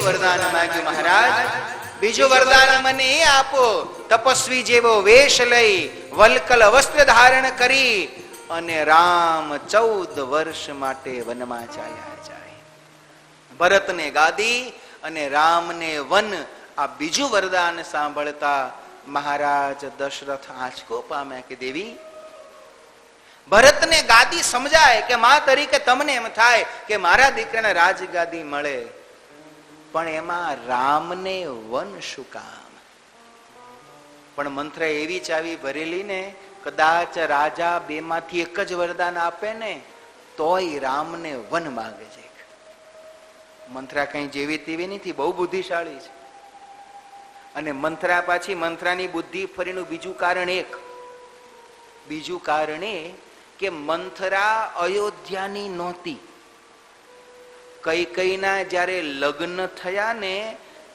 વરદાન માંગ્યું, મહારાજ બીજું વરદાન મને એ આપો, તપસ્વી જેવો વેશ લઈ વલ્કલ વસ્ત્ર ધારણ કરી અને રામ 14 વર્ષ માટે વનમાં ચાલ્યા જાય. ભરતને ગાદી અને રામને વન, આ બીજું વરદાન સાંભળતા મહારાજ દશરથ આંચકો પામ્યા કે દેવી, ભરતને ગાદી સમજાય કે માં તરીકે તમને એમ થાય કે મારા દીકરાને રાજગાદી મળે, પણ એમાં રામને વન શું કામ? પણ મંત્ર એવી ચાવી ભરેલી ને, કદાચ રાજા બેમાંથી એક જ વરદાન આપે ને તોય રામને વન માંગે છે. મંત્રા કઈ જેવી તેવી નથી, બહુ બુદ્ધિશાળી છે. અને મંત્રા પાછી મંત્રાની બુદ્ધિ ફરીનું બીજું કારણ એ કે મંથરા અયોધ્યાની નહોતી. કૈકેયીના જ્યારે લગ્ન થયા ને,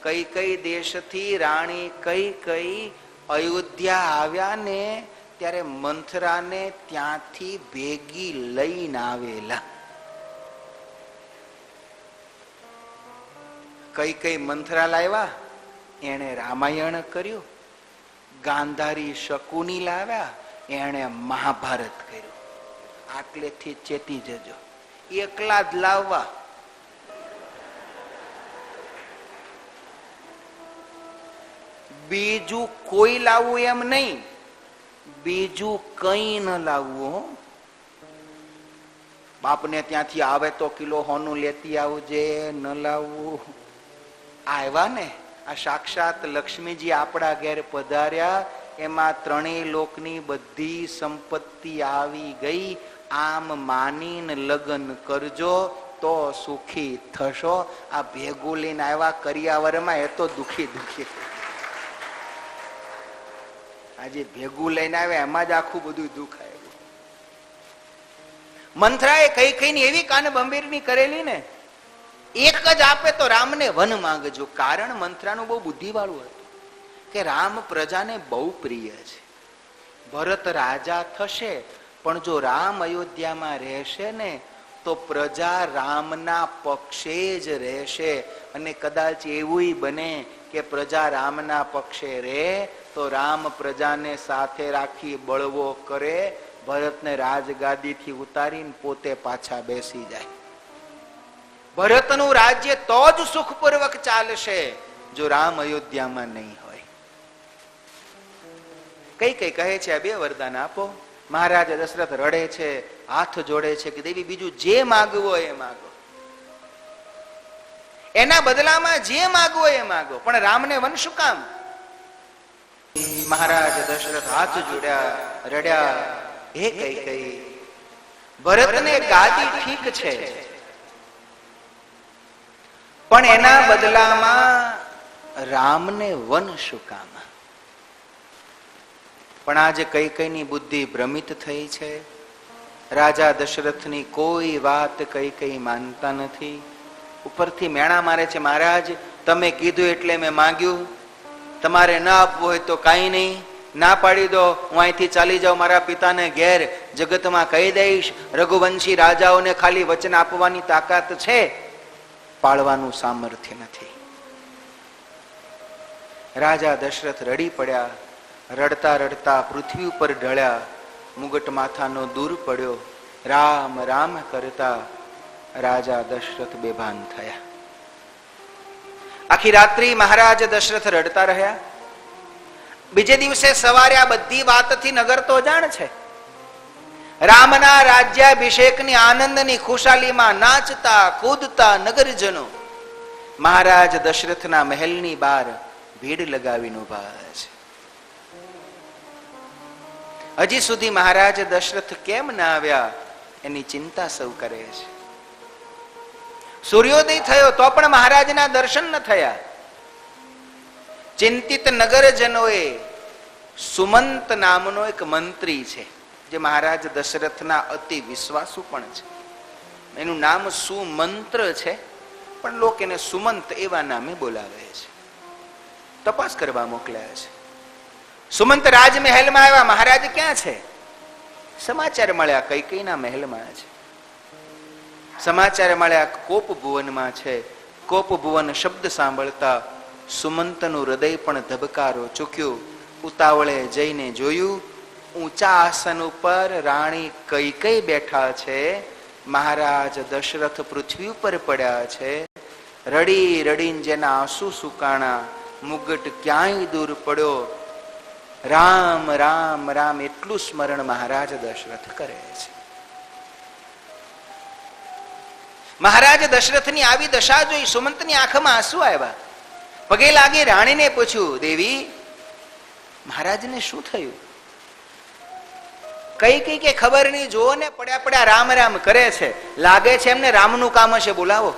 કૈકેયી દેશથી રાણી કૈકેયી અયોધ્યા આવ્યા ને, ત્યારે મંથરાને ત્યાંથી ભેગી લઈને આવેલા. કૈકેયી મંથરા લાવ્યા, એણે રામાયણ કર્યું. ગાંધારી શકુની લાવ્યા, એણે મહાભારત કર્યું. આટલેથી ચેતી જજો, એકલા જ લાવવા. બીજું કોઈ લાવવું એમ નહીં, બીજું કઈ ન લાવવું. બાપને ત્યાંથી આવે તો કિલો હોનું લેતી આવજે, ન લાવવું. આવ્યા ને, આ સાક્ષાત લક્ષ્મીજી આપણા ઘેર પધાર્યા, એમાં ત્રણેય લોકની બધી સંપત્તિ આવી ગઈ. આમ માનીને લગ્ન કરજો તો સુખી થશો. આ ભેગું લઈને આવ્યા કરિયાવરમાં, એ તો દુખી. આજે ભેગું લઈને આવ્યા એમાં જ આખું બધું દુઃખ આવ્યું. મંથરાએ કઈ એવી કાન બંબીરની કરેલી ને, એક જ આપે તો રામને વન માંગજો. કારણ મંથરાનું બહુ બુદ્ધિવાળું હતું કે રામ પ્રજાને બહુ પ્રિય છે. ભરત રાજા થશે, પણ જો રામ અયોધ્યામાં રહેશે ને તો પ્રજા રામના પક્ષે જ રહેશે. અને કદાચ એવું બને કે પ્રજા રામના પક્ષે રહે તો રામ પ્રજાને સાથે રાખી બળવો કરે, ભરતને રાજગાદીથી ઉતારીને પોતે પાછા બેસી જાય. ભરતનું રાજ્ય તો જ સુખપૂર્વક ચાલશે જો રામ અયોધ્યામાં નહીં હોય. કઈ કહે છે આ બે વરદાન આપો. મહારાજ દશરથ રડે છે, હાથ જોડે છે કે દેવી બીજું જે માગવો એ માગો, એના બદલામાં જે માગવો એ માગો, પણ રામને વન શું કામ? મહારાજ દશરથ હાથ જોડ્યા, રડ્યા. હે કૈકેયી, ભરતને ગાદી ઠીક છે, પણ એના બદલામાં રામને વન શું કામ? પણ આજે કૈકેયીની બુદ્ધિ ભ્રમિત થઈ છે. રાજા દશરથની કોઈ વાત કૈકેયી માનતા નથી. ઉપરથી મેણા મારે છે, મહારાજ તમે કીધું એટલે મેં માંગ્યું, તમારે ના આપવું હોય તો કાંઈ નહીં, ના પાડી દો, હું અહીંથી ચાલી જાઉં મારા પિતાને ઘેર, જગતમાં કહી દઈશ રઘુવંશી રાજાઓને ખાલી વચન આપવાની તાકાત છે, પાળવાનું સામર્થ્ય નથી. રાજા દશરથ રડી પડ્યા. રડતા રડતા પૃથ્વી ઉપર ઢળ્યા. મુગટ માથાનો દૂર પડ્યો. રામ રામ કરતા રાજા દશરથ બેભાન થયા. આખી રાત્રિ મહારાજ દશરથ રડતા રહ્યા. બીજે દિવસે સવારે આ બધી વાતથી નગર તો જાણ છે. રામના રાજ્યાભિષેકની આનંદની ખુશાલીમાં નાચતા કૂદતા નગરજનો મહારાજ દશરથના મહેલની બહાર ભીડ લગાવીને ઉભા છે. હજી સુધી મહારાજ દશરથ કેમ ના આવ્યા એની ચિંતા સૌ કરે છે. સૂર્યોદય થયો તો પણ મહારાજના દર્શન ન થયા. ચિંતિત નગરજનોએ સુમંત નામનો એક મંત્રી છે, જે મહારાજ દશરથના અતિ વિશ્વાસુ પણ છે. એનું નામ સુમંત્ર છે, પણ લોકો એને સુમંત એવા નામે બોલાવે છે. તપાસ કરવા મોકલ્યા છે. સુમંત રાજમહેલમાં આવ્યા. મહારાજ ક્યાં છે? સમાચાર મળ્યા કૈકેયીના મહેલમાં છે. સમાચાર મળ્યા કોપ ભુવનમાં છે. કોપ ભુવન શબ્દ સાંભળતા સુમંતનું હૃદય પણ ધબકારો ચૂક્યો. ઉતાવળે જઈને જોયું, ઊંચા આસન ઉપર રાણી કૈકેયી બેઠા છે. મહારાજ દશરથ પૃથ્વી ઉપર પડ્યા છે. રડી રડીને જેના આંસુ સુકાણા, મુગટ ક્યાંય દૂર પડ્યો. રામ રામ રામ એટલું સ્મરણ મહારાજ દશરથ કરે છે. મહારાજ દશરથની આવી દશા જોઈ સુમંતની આંખમાં આંસુ આવ્યા. પગે લાગી રાણીને પૂછ્યું, દેવી મહારાજને શું થયું? કઈ કે ખબર નહીં, જો ને પડ્યા પડ્યા રામ રામ કરે છે, લાગે છે એમને રામનું કામ હશે, બોલાવો.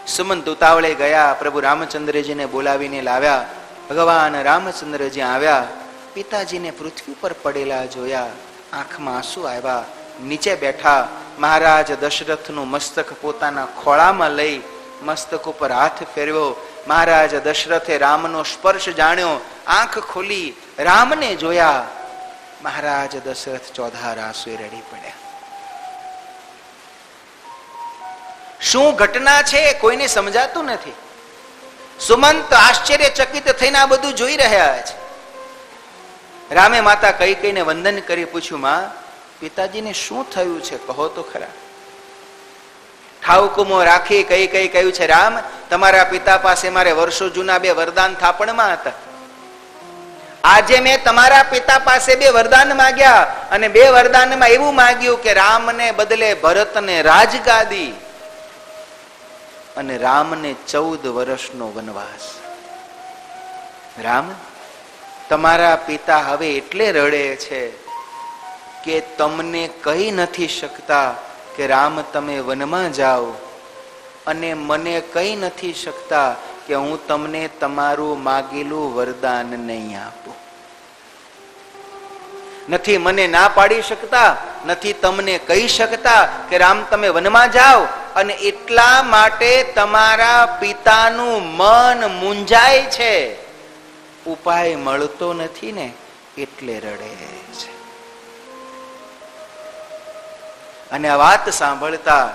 સુમંત ઉતાવળે ગયા, પ્રભુ રામચંદ્રજીને બોલાવીને લાવ્યા. ભગવાન રામચંદ્રજી આવ્યા, પિતાજીને પૃથ્વી પર પડેલા જોયા, આંખમાં આંસુ આવ્યા. નીચે બેઠા મહારાજ દશરથનું મસ્તક પોતાના ખોળામાં લઈ મસ્તક ઉપર હાથ ફેરવ્યો. મહારાજ દશરથે રામનો સ્પર્શ જાણ્યો, આંખ ખોલી રામને જોયા. મહારાજ દશરથ ચોધાર આંસુએ રડી પડ્યા. શું ઘટના છે કોઈને સમજાતું નથી. સુમંત આશ્ચર્યચકિત થઈને આ બધું જોઈ રહ્યા છે. રામે માતા કૈકેયીને વંદન કરી પૂછ્યું, માં પિતાજીને શું થયું છે, કહો તો ખરા. ઠાઉકુમો રાખી કૈકેયી કહ્યું છે, રામ તમારા પિતા પાસે મારે વર્ષો જૂના 2 વરદાન થાપણમાં હતા. આજે મેં તમારા પિતા પાસે 2 વરદાન માંગ્યા અને 2 વરદાનમાં એવું માંગ્યું કે રામને બદલે ભરતને રાજગાદી અને રામને 14 વર્ષનો વનવાસ. રામ તમારા પિતા હવે એટલે રડે છે કે તમને કહી નથી શકતા કે રામ તમે વનમાં જાઓ, અને મને કહી નથી શકતા કે હું તમને તમારું માગેલું વરદાન નહીં આપું. નથી મને ના પાડી શકતા, નથી તમને કહી શકતા કે રામ તમે વનમાં જાઓ, અને એટલા માટે તમારા પિતાનું મન મૂંઝાય છે. ઉપાય મળતો નથી ને એટલે રડે છે. અને આ વાત સાંભળતા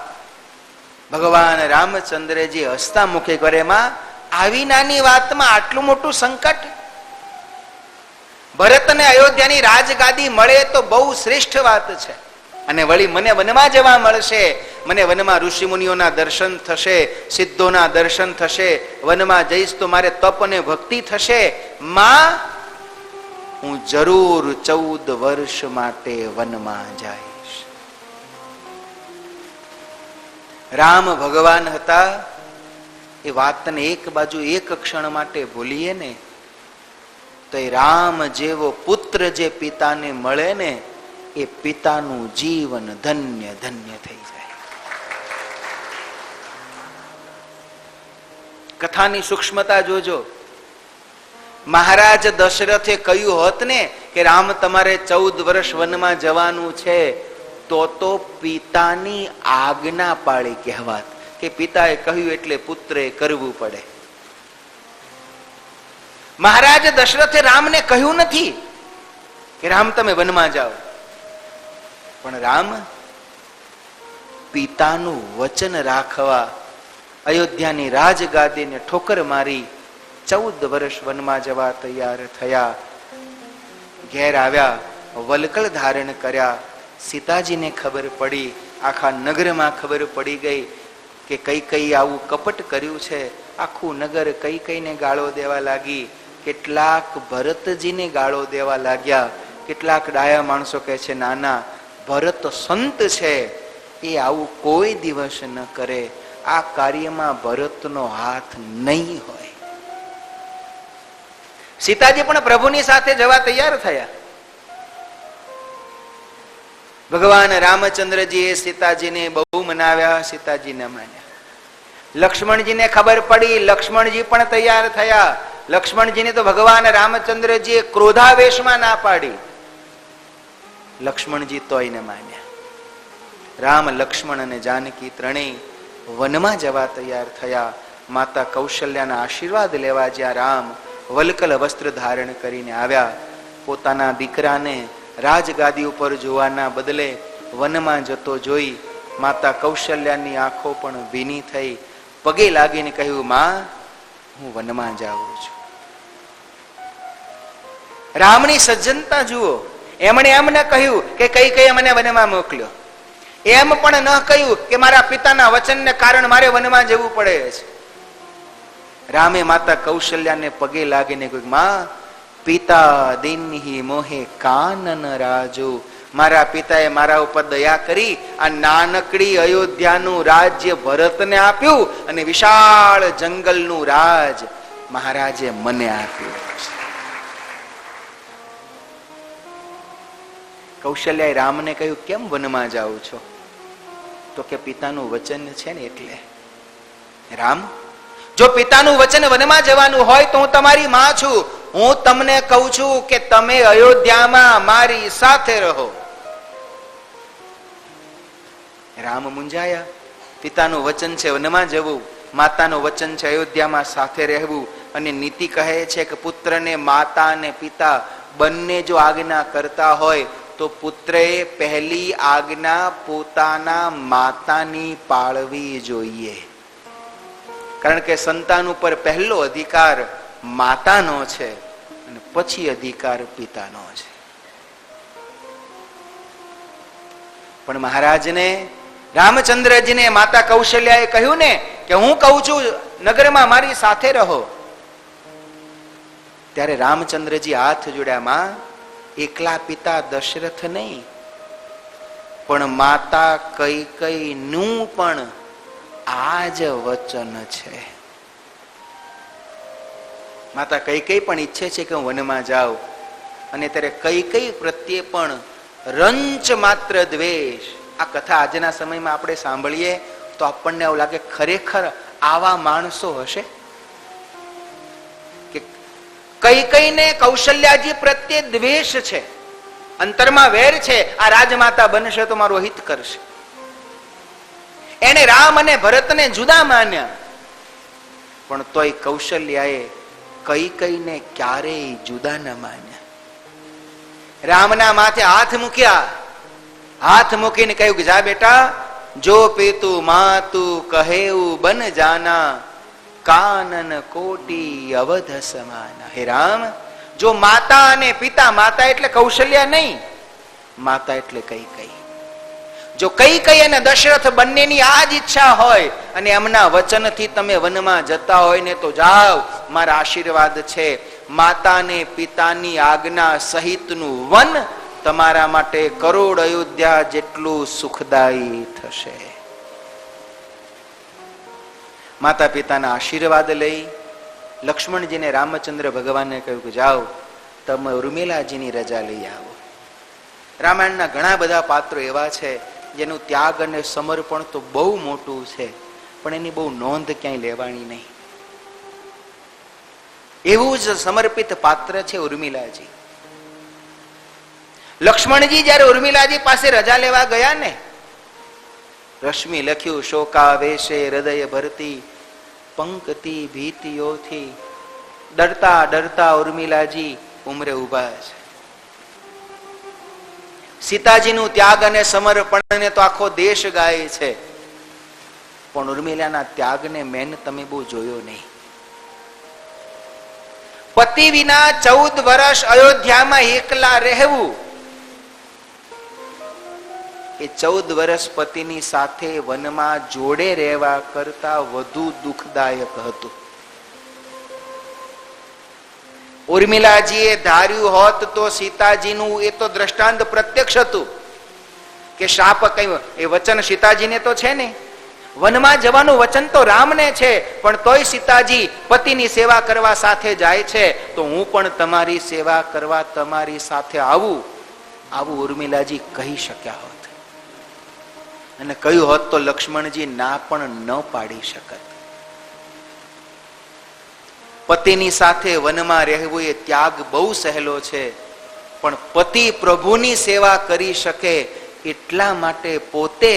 ભગવાન રામચંદ્રજી હસતા મુખે કરે, માં આવી નાની વાતમાં આટલું મોટું સંકટ? ભરતને અયોધ્યાની રાજગાદી મળે તો બહુ શ્રેષ્ઠ વાત છે, અને વળી મને વનમાં જવા મળશે, મને વનમાં ઋષિ મુનિઓના દર્શન થશે, સિદ્ધોના દર્શન થશે, વનમાં જઈશ તો મારે તપ અને ભક્તિ થશે. માં હું જરૂર 14 વર્ષ માટે વનમાં જઈશ. રામ ભગવાન હતા એ વાતને એક બાજુ એક ક્ષણ માટે ભૂલીએ ને તો એ રામ જેવો પુત્ર જે પિતાને મળે ને એ પિતાનું જીવન ધન્ય ધન્ય થઈ જાય. કથાની સૂક્ષ્મતા જોજો. મહારાજ દશરથે કહ્યું હોત ને કે રામ તમારે 14 વર્ષ વનમાં જવાનું છે, તો પિતાની આજ્ઞા પાળી કહેવાત કે પિતાએ કહ્યું એટલે પુત્રે કરવું પડે. મહારાજ દશરથે રામને કહ્યું નથી કે રામ તમે વનમાં જાઓ, પણ રામ પિતાનું વચન રાખવા અયોધ્યાની રાજગાદીને ઠોકર મારી 14 વર્ષ વનમાં જવા તૈયાર થયા. ઘેર આવ્યા, વલકળ ધારણ કર્યા. સીતાજીને ખબર પડી, આખા નગરમાં ખબર પડી ગઈ કે કૈકેયી આવું કપટ કર્યું છે. આખું નગર કૈકેયીને ગાળો દેવા લાગી. કેટલાક ભરતજીને ગાળો દેવા લાગ્યા. કેટલાક ડાયા માણસો કહે છે, નાના ભરત સંત છે, એ આવું કોઈ દિવસ ન કરે, આ કાર્યમાં ભરતનો હાથ નહીં હોય. સીતાજી પણ પ્રભુની સાથે જવા તૈયાર થયા. ભગવાન રામચંદ્રજીએ સીતાજીને બહુ મનાવ્યા, સીતાજી ન માન્યા. લક્ષ્મણજીને ખબર પડી, લક્ષ્મણજી પણ તૈયાર થયા. લક્ષ્મણજીને તો ભગવાન રામચંદ્રજીએ ક્રોધાવેશમાં ના પાડી, લક્ષ્મણજી તોય ન માન્યા. રામ, લક્ષ્મણ અને જાનકી ત્રણેય વનમાં જવા તૈયાર થયા. માતા કૌશલ્યાના આશીર્વાદ લેવા જ્યાં રામ વલકલ વસ્ત્ર ધારણ કરીને આવ્યા, પોતાના દીકરાને રાજગાદી ઉપર જોવાના બદલે વનમાં જતો જોઈ માતા કૌશલ્યાની આંખો પણ ભીની થઈ. પગે લાગીને કહ્યું, માં હું વનમાં જાઉં છું. રામની સજ્જનતા જુઓ. એમણે એમ ન કહ્યું કે કઈ કઈ મને વનમાં મોકલ્યો. એમ પણ ન કહ્યું કે મારા પિતાના વચનને કારણે મારે વનમાં જવું પડે છે. રામે માતા કૌશલ્યાને પગે લાગીને કહ્યું, માં પિતા દિનહિ મોહે કાનન રાજો. મારા પિતાએ મારા ઉપર દયા કરી આ નાનકડી અયોધ્યાનું રાજ્ય ભરતને આપ્યું અને વિશાળ જંગલનું રાજ મહારાજે મને આપ્યું. કૌશલ્યાએ રામને કહ્યું, કેમ વનમાં જાઓ છો? તો કે પિતાનું વચન છે ને એટલે. રામ, જો પિતાનું વચન વનમાં જવાનું હોય તો હું તમારી માં છું. હું તમને કહું છું કે તમે અયોધ્યામાં મારી સાથે રહો. રામ મુંજાયા. પિતાનું વચન છે વનમાં જવું, માતાનું વચન છે અયોધ્યામાં સાથે રહેવું. અને નીતિ કહે છે કે પુત્રને માતા અને પિતા બંને જો આજ્ઞા કરતા હોય તો પુત્રએ પહેલી આજ્ઞા પોતાના માતાની પાળવી જોઈએ. કારણ કે સંતાન ઉપર પહેલો અધિકાર માતાનો છે અને પછી અધિકાર પિતાનો છે. પણ મહારાજને, રામચંદ્રજીને માતા કૌશલ્યાએ કહ્યું ને કે હું કહું છું નગરમાં મારી સાથે રહો. ત્યારે રામચંદ્રજી હાથ જોડ્યા, માં એકલા પિતા દશરથ નહીં પણ માતા કૈકેયી નું પણ આ જ વચન છે. માતા કૈકેયી પણ ઈચ્છે છે કે હું વનમાં જાઉં. અને ત્યારે કૈકેયી પ્રત્યે પણ રંચ માત્ર દ્વેષ. આ કથા આજના સમયમાં આપણે સાંભળીએ તો આપણને એવું લાગે ખરેખર આવા માણસો હશે કે કૈકેયીને કૌશલ્યાજી પ્રત્યે દ્વેષ છે, અંતરમાં વેર છે. આ રાજમાતા બનશે તો મારું હિત કરશે. એને રામ અને ભરતને જુદા માન્યા, પણ તોય કૌશલ્યાએ કૈકેયીને ક્યારેય જુદા ન માન્યા. રામના માથે હાથ મૂક્યા. હાથ મૂકીને કહ્યું કે જા બેટા, જો પેતું માતું કહેવું બન જાના, કાનન કોટી અવધ સમાના. હે રામ, જો માતા અને પિતા, માતા એટલે કૌશલ્યા નહીં, માતા એટલે કૈકેયી, જો કૈકેયી અને દશરથ બંનેની આ જ ઈચ્છા હોય અને એમના વચનથી તમે વનમાં જતા હોય ને તો જાઓ, મારા આશીર્વાદ છે. માતા ને પિતાની આજ્ઞા સહિતનું વન તમારા માટે કરોડ અયોધ્યા જેટલું સુખદાયી થશે. માતા પિતાના આશીર્વાદ લઈ લક્ષ્મણજીને રામચંદ્ર ભગવાનને કહ્યું કે જાઓ તમે ઉર્મિલાજીની રજા લઈ આવો. રામાયણના ઘણા બધા પાત્રો એવા છે જેનું ત્યાગ અને સમર્પણ તો બહુ મોટું છે, પણ એની બહુ નોંધ ક્યાંય લેવાની નહીં. એવું જ સમર્પિત પાત્ર છે ઉર્મિલાજી. લક્ષ્મણજી જયારે ઉર્મિલાજી પાસે રજા લેવા ગયા ને, રશ્મિ લખ્યું, શોકાવેશે હૃદય ભરતી પંક્તિ ભીતિઓથી. ડરતા ડરતા ઉર્મિલાજી ઉમરે ઉભા છે. સીતાજીનું ત્યાગ અને સમર્પણને તો આખો દેશ ગાય છે, પણ ઉર્મિલાના ત્યાગને મેન તમે બહુ જોયો નહીં. પતિ વિના 14 વર્ષ અયોધ્યામાં એકલા રહેવું એ 14 વર્ષ પતિની સાથે વનમાં જોડે રહેવા કરતા વધુ દુઃખદાયક હતું. ઉર્મિલાજીએ ધાર્યું હોત તો સીતાજીનું એ તો દ્રષ્ટાંત પ્રત્યક્ષ હતું કે શાપ કઈ, એ વચન સીતાજીને તો છે ને, વનમાં જવાનું વચન તો રામને છે, પણ તોય સીતાજી પતિની સેવા કરવા સાથે જાય છે, તો હું પણ તમારી સેવા કરવા તમારી સાથે આવું. આવું ઉર્મિલાજી કહી શક્યા હોત, અને કહ્યું હોત તો લક્ષ્મણજી ના પણ ન પાડી શકત. પતિની સાથે વનમાં રહેવું એ ત્યાગ બહુ સહેલો છે, પણ પતિ પ્રભુની સેવા કરી શકે એટલા માટે પોતે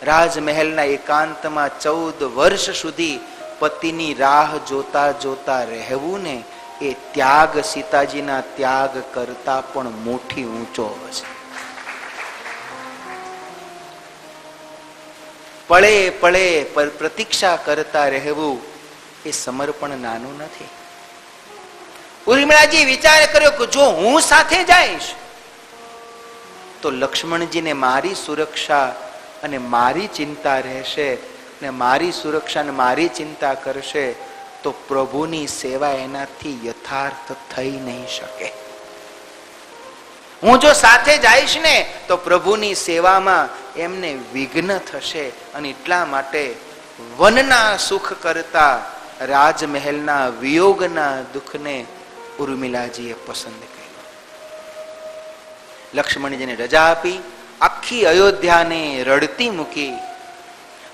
રાજમહેલના એકાંતમાં 14 વર્ષ સુધી પતિની રાહ જોતા જોતા રહેવું ને, એ ત્યાગ સીતાજીના ત્યાગ કરતા પણ મોટી ઊંચો છે. પળે પળે પ્રતીક્ષા કરતા રહેવું એ સમર્પણ નાનું નથી. ઉર્મિળાજી વિચાર કર્યો કે જો હું સાથે જઈશ તો લક્ષ્મણજીને મારી સુરક્ષા અને મારી ચિંતા રહેશે, ને મારી સુરક્ષા અને મારી ચિંતા કરશે તો પ્રભુની સેવા એનાથી યથાર્થ થઈ નહીં શકે. હું જો સાથે જઈશ ને તો પ્રભુની સેવામાં એમને વિઘ્ન થશે, અને એટલા માટે વનના સુખ કરતા રાજમહેલના વિયોગના દુઃખને ઉર્મિલાજીએ પસંદ કર્યું. લક્ષ્મણજીને રજા આપી આખી અયોધ્યાને રડતી મૂકી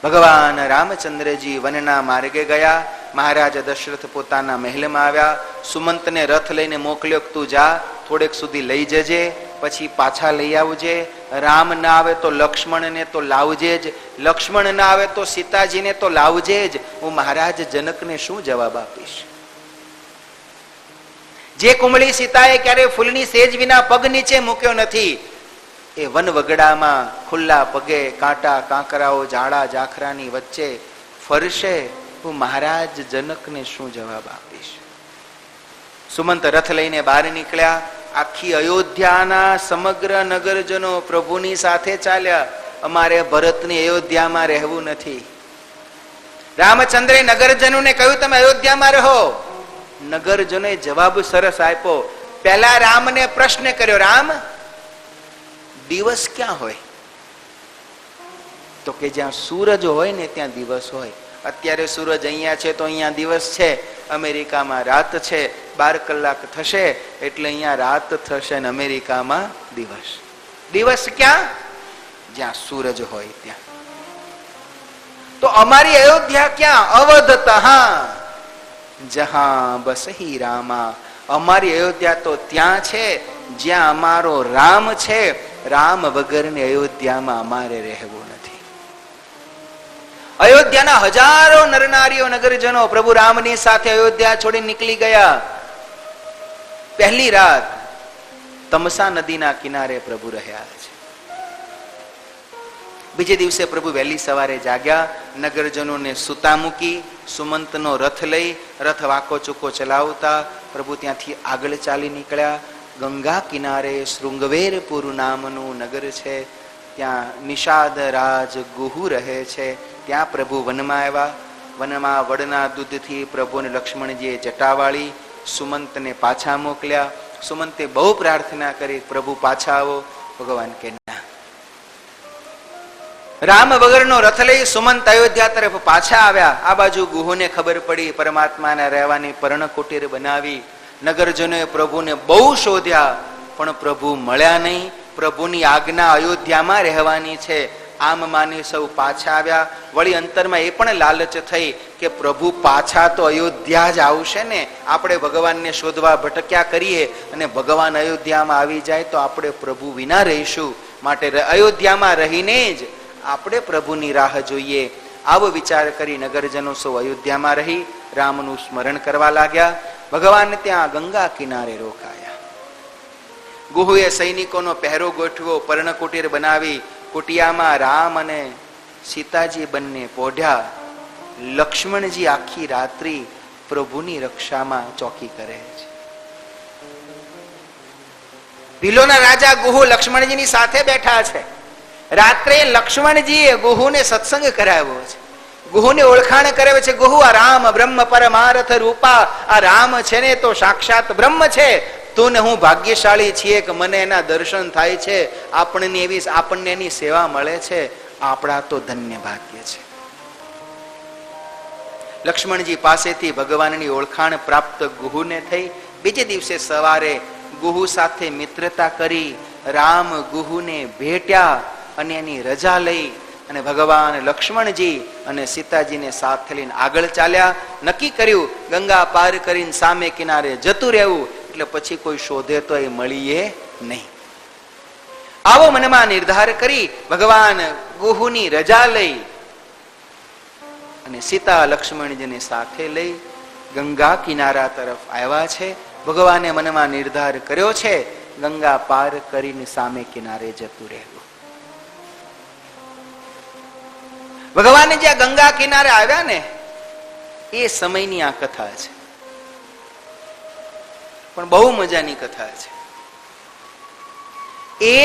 ભગવાન રામચંદ્રજી વનના માર્ગે ગયા. મહારાજા દશરથ પોતાના મહેલમાં આવ્યા. સુમંતને રથ લઈને મોકલ્યો, તું જા, થોડેક સુધી લઈ જજે, પછી પાછા લઈ આવજે. રામ ના આવે તો લક્ષ્મણને તો લાવજે જ, લક્ષ્મણ ના આવે તો સીતાજીને તો લાવજે જ. હું મહારાજ જનકને શું જવાબ આપીશ? જે કુમળી સીતાએ ક્યારે ફૂલની સેજ વિના પગ નીચે મૂક્યો નથી, એ વન વગડામાં ખુલ્લા પગે કાંટા કાંકરાઓ ઝાડા ઝાખરાની વચ્ચે ફરશે. હું મહારાજ જનકને શું જવાબ આપીશ? સુમંત રથ લઈને બહાર નીકળ્યા. આખી અયોધ્યાના સમગ્ર નગરજનો પ્રભુની સાથે ચાલ્યા. અમારે ભરતની અયોધ્યામાં રહેવું નથી. રામચંદ્રે નગરજનોને કહ્યું તમે અયોધ્યામાં રહો. નગરજનોએ જવાબ સરસ આપ્યો. પહેલા રામને પ્રશ્ન કર્યો, રામ દિવસ ક્યાં હોય? તો કે જ્યાં સૂરજ હોય ને ત્યાં દિવસ હોય. અત્યારે સૂરજ અહીંયા છે તો અહીંયા દિવસ છે, અમેરિકામાં રાત છે, 12 કલાક થશે એટલે અહીંયા રાત થશે અને અમેરિકામાં દિવસ. દિવસ ક્યાં? જ્યાં સૂરજ હોય ત્યાં. તો અમારી અયોધ્યા ક્યાં? અવધતઃ જહાં બસહી રામા. અમારી અયોધ્યા તો ત્યાં છે જ્યાં અમારો રામ છે. રામ વગરની અયોધ્યામાં અમારે રહેવું નથી. અયોધ્યાના હજારો નરનારીઓ નગરજનો પ્રભુ રામની સાથે અયોધ્યા છોડી નીકળી ગયા. પહેલી રાત તમસા નદીના કિનારે પ્રભુ રહ્યા છે. બીજે દિવસે પ્રભુ વહેલી સવારે જાગ્યા. નગરજનોને સુતા મૂકી સુમંતનો રથ લઈ રથ વાકો ચૂકો ચલાવતા પ્રભુ ત્યાંથી આગળ ચાલી નીકળ્યા. ગંગા કિનારે શૃંગવેરપુર નામનું નગર છે, ત્યાં નિષાદ રાજ ગુહુ રહે છે. ત્યાં પ્રભુ વનમાં આવ્યા. વનમાં વડના દૂધથી પ્રભુને લક્ષ્મણજીએ જટાવાળી. સુમંતને પાછા મોકલ્યા. સુમંતે બહુ પ્રાર્થના કરી, પ્રભુ પાછા આવો. ભગવાન કે ના. રામ વગરનો રથ લઈ સુમંત અયોધ્યા તરફ પાછા આવ્યા. આ બાજુ ગુહુને ખબર પડી પરમાત્માના રહેવાની પર્ણકુટીર બનાવી. નગરજનોએ પ્રભુને બહુ શોધ્યા પણ પ્રભુ મળ્યા નહીં. પ્રભુની આજ્ઞા અયોધ્યામાં રહેવાની છે આમ માની સૌ પાછા આવ્યા. વળી અંતરમાં એ પણ લાલચ થઈ કે પ્રભુ પાછા તો અયોધ્યા જ આવશે ને, આપણે ભગવાનને શોધવા ભટક્યા કરીએ અને ભગવાન અયોધ્યામાં આવી જાય તો આપણે પ્રભુ વિના રહીશું, માટે અયોધ્યામાં રહીને જ આપણે પ્રભુની રાહ જોઈએ. આવો વિચાર કરી નગરજનો સૌ અયોધ્યામાં રહી રામનું સ્મરણ કરવા લાગ્યા. ભગવાન ત્યાં ગંગા કિનારે રોકાયા. ગુહુએ સૈનિકોનો પહેરો ગોઠવ્યો, પર્ણકુટીર બનાવી. કુટિયામાં રામ અને સીતાજી બંને પોઢ્યા. લક્ષ્મણજી આખી રાત્રિ પ્રભુની રક્ષામાં ચોકી કરે છે. ભીલોના રાજા ગુહુ લક્ષ્મણજીની સાથે બેઠા છે. રાત્રે લક્ષ્મણજીએ ગુહુને સત્સંગ કરાવ્યો છે. ગુહુને ઓળખાણ કરાવે છે. ગુહુ, આ રામ બ્રહ્મ પરમાર્થ રૂપા, આ રામ છે ને તો સાક્ષાત બ્રહ્મ છે. તું ને હું ભાગ્યશાળી છીએ કે મને એના દર્શન થાય છે, આપણને એની સેવા મળે છે. આપણા તો ધન્ય ભાગ્ય છે. લક્ષ્મણજી પાસેથી ભગવાનની ઓળખાણ પ્રાપ્ત ગુહુને થઈ. બીજે દિવસે સવારે ગુહુ સાથે મિત્રતા કરી રામ ગુહુને ભેટ્યા અને એની રજા લઈ અને ભગવાન લક્ષ્મણજી અને સીતાજીને સાથે લઈને આગળ ચાલ્યા. નક્કી કર્યું ગંગા પાર કરીને સામે કિનારે જતું રહેવું, એટલે પછી કોઈ શોધે તો એ મળીએ નહીં. આવો મનમાં નિર્ધાર કરી ભગવાન ગુહુની રજા લઈ અને સીતા લક્ષ્મણજીને સાથે લઈ ગંગા કિનારા તરફ આવ્યા છે. ભગવાને મનમાં નિર્ધાર કર્યો છે ગંગા પાર કરીને સામે કિનારે જતું રહેવું. ભગવાન જ્યાં ગંગા કિનારે આવ્યા ને એ સમયની આ કથા છે, પણ બહુ મજાની કથા છે.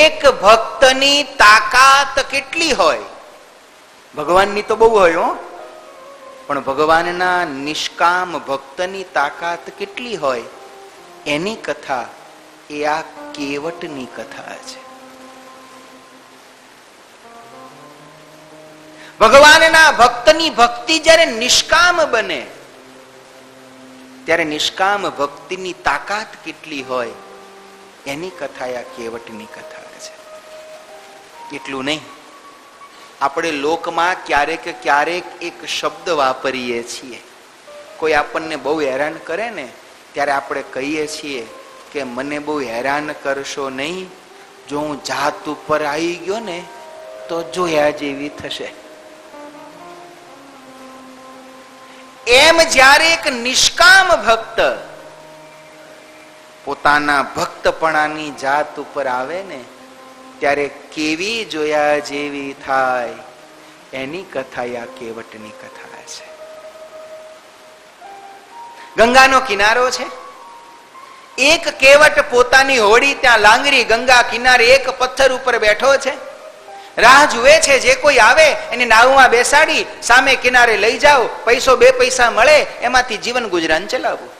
એક ભક્તની તાકાત કેટલી હોય, ભગવાનની તો બહુ હોય હો, પણ ભગવાનના નિષ્કામ ભક્તની તાકાત કેટલી હોય એની કથા એ આ કેવટની કથા છે. ભગવાનના ભક્તની ભક્તિ જ્યારે નિષ્કામ બને ત્યારે નિષ્કામ ભક્તિની તાકાત કેટલી હોય એની કથા આ કેવટની કથા છે. એટલું નહીં, આપણે લોકમાં ક્યારેક ક્યારેક એક શબ્દ વાપરીએ છીએ. કોઈ આપણને બહુ હેરાન કરે ને ત્યારે આપણે કહીએ છીએ કે મને બહુ હેરાન કરશો નહીં, જો હું જાત ઉપર આવી ગયો ને તો જોયા જેવી થશે. એમ જ્યારે એક નિષ્કામ ભક્ત પોતાના ભક્તપણાની જાત ઉપર આવે ને ત્યારે કેવી જોયા જેવી થાય એની કથા આ કેવટની કથા છે. ગંગાનો કિનારો છે, એક કેવટ પોતાની હોડી ત્યાં લાંગરી ગંગા કિનારે એક પથ્થર ઉપર બેઠો છે, રાહ જુએ છે જે કોઈ આવે એની નાવમાં બેસાડી સામે કિનારે લઈ જાઓ, પૈસો બે પૈસા મળે એમાંથી જીવન ગુજરાન ચલાવવું.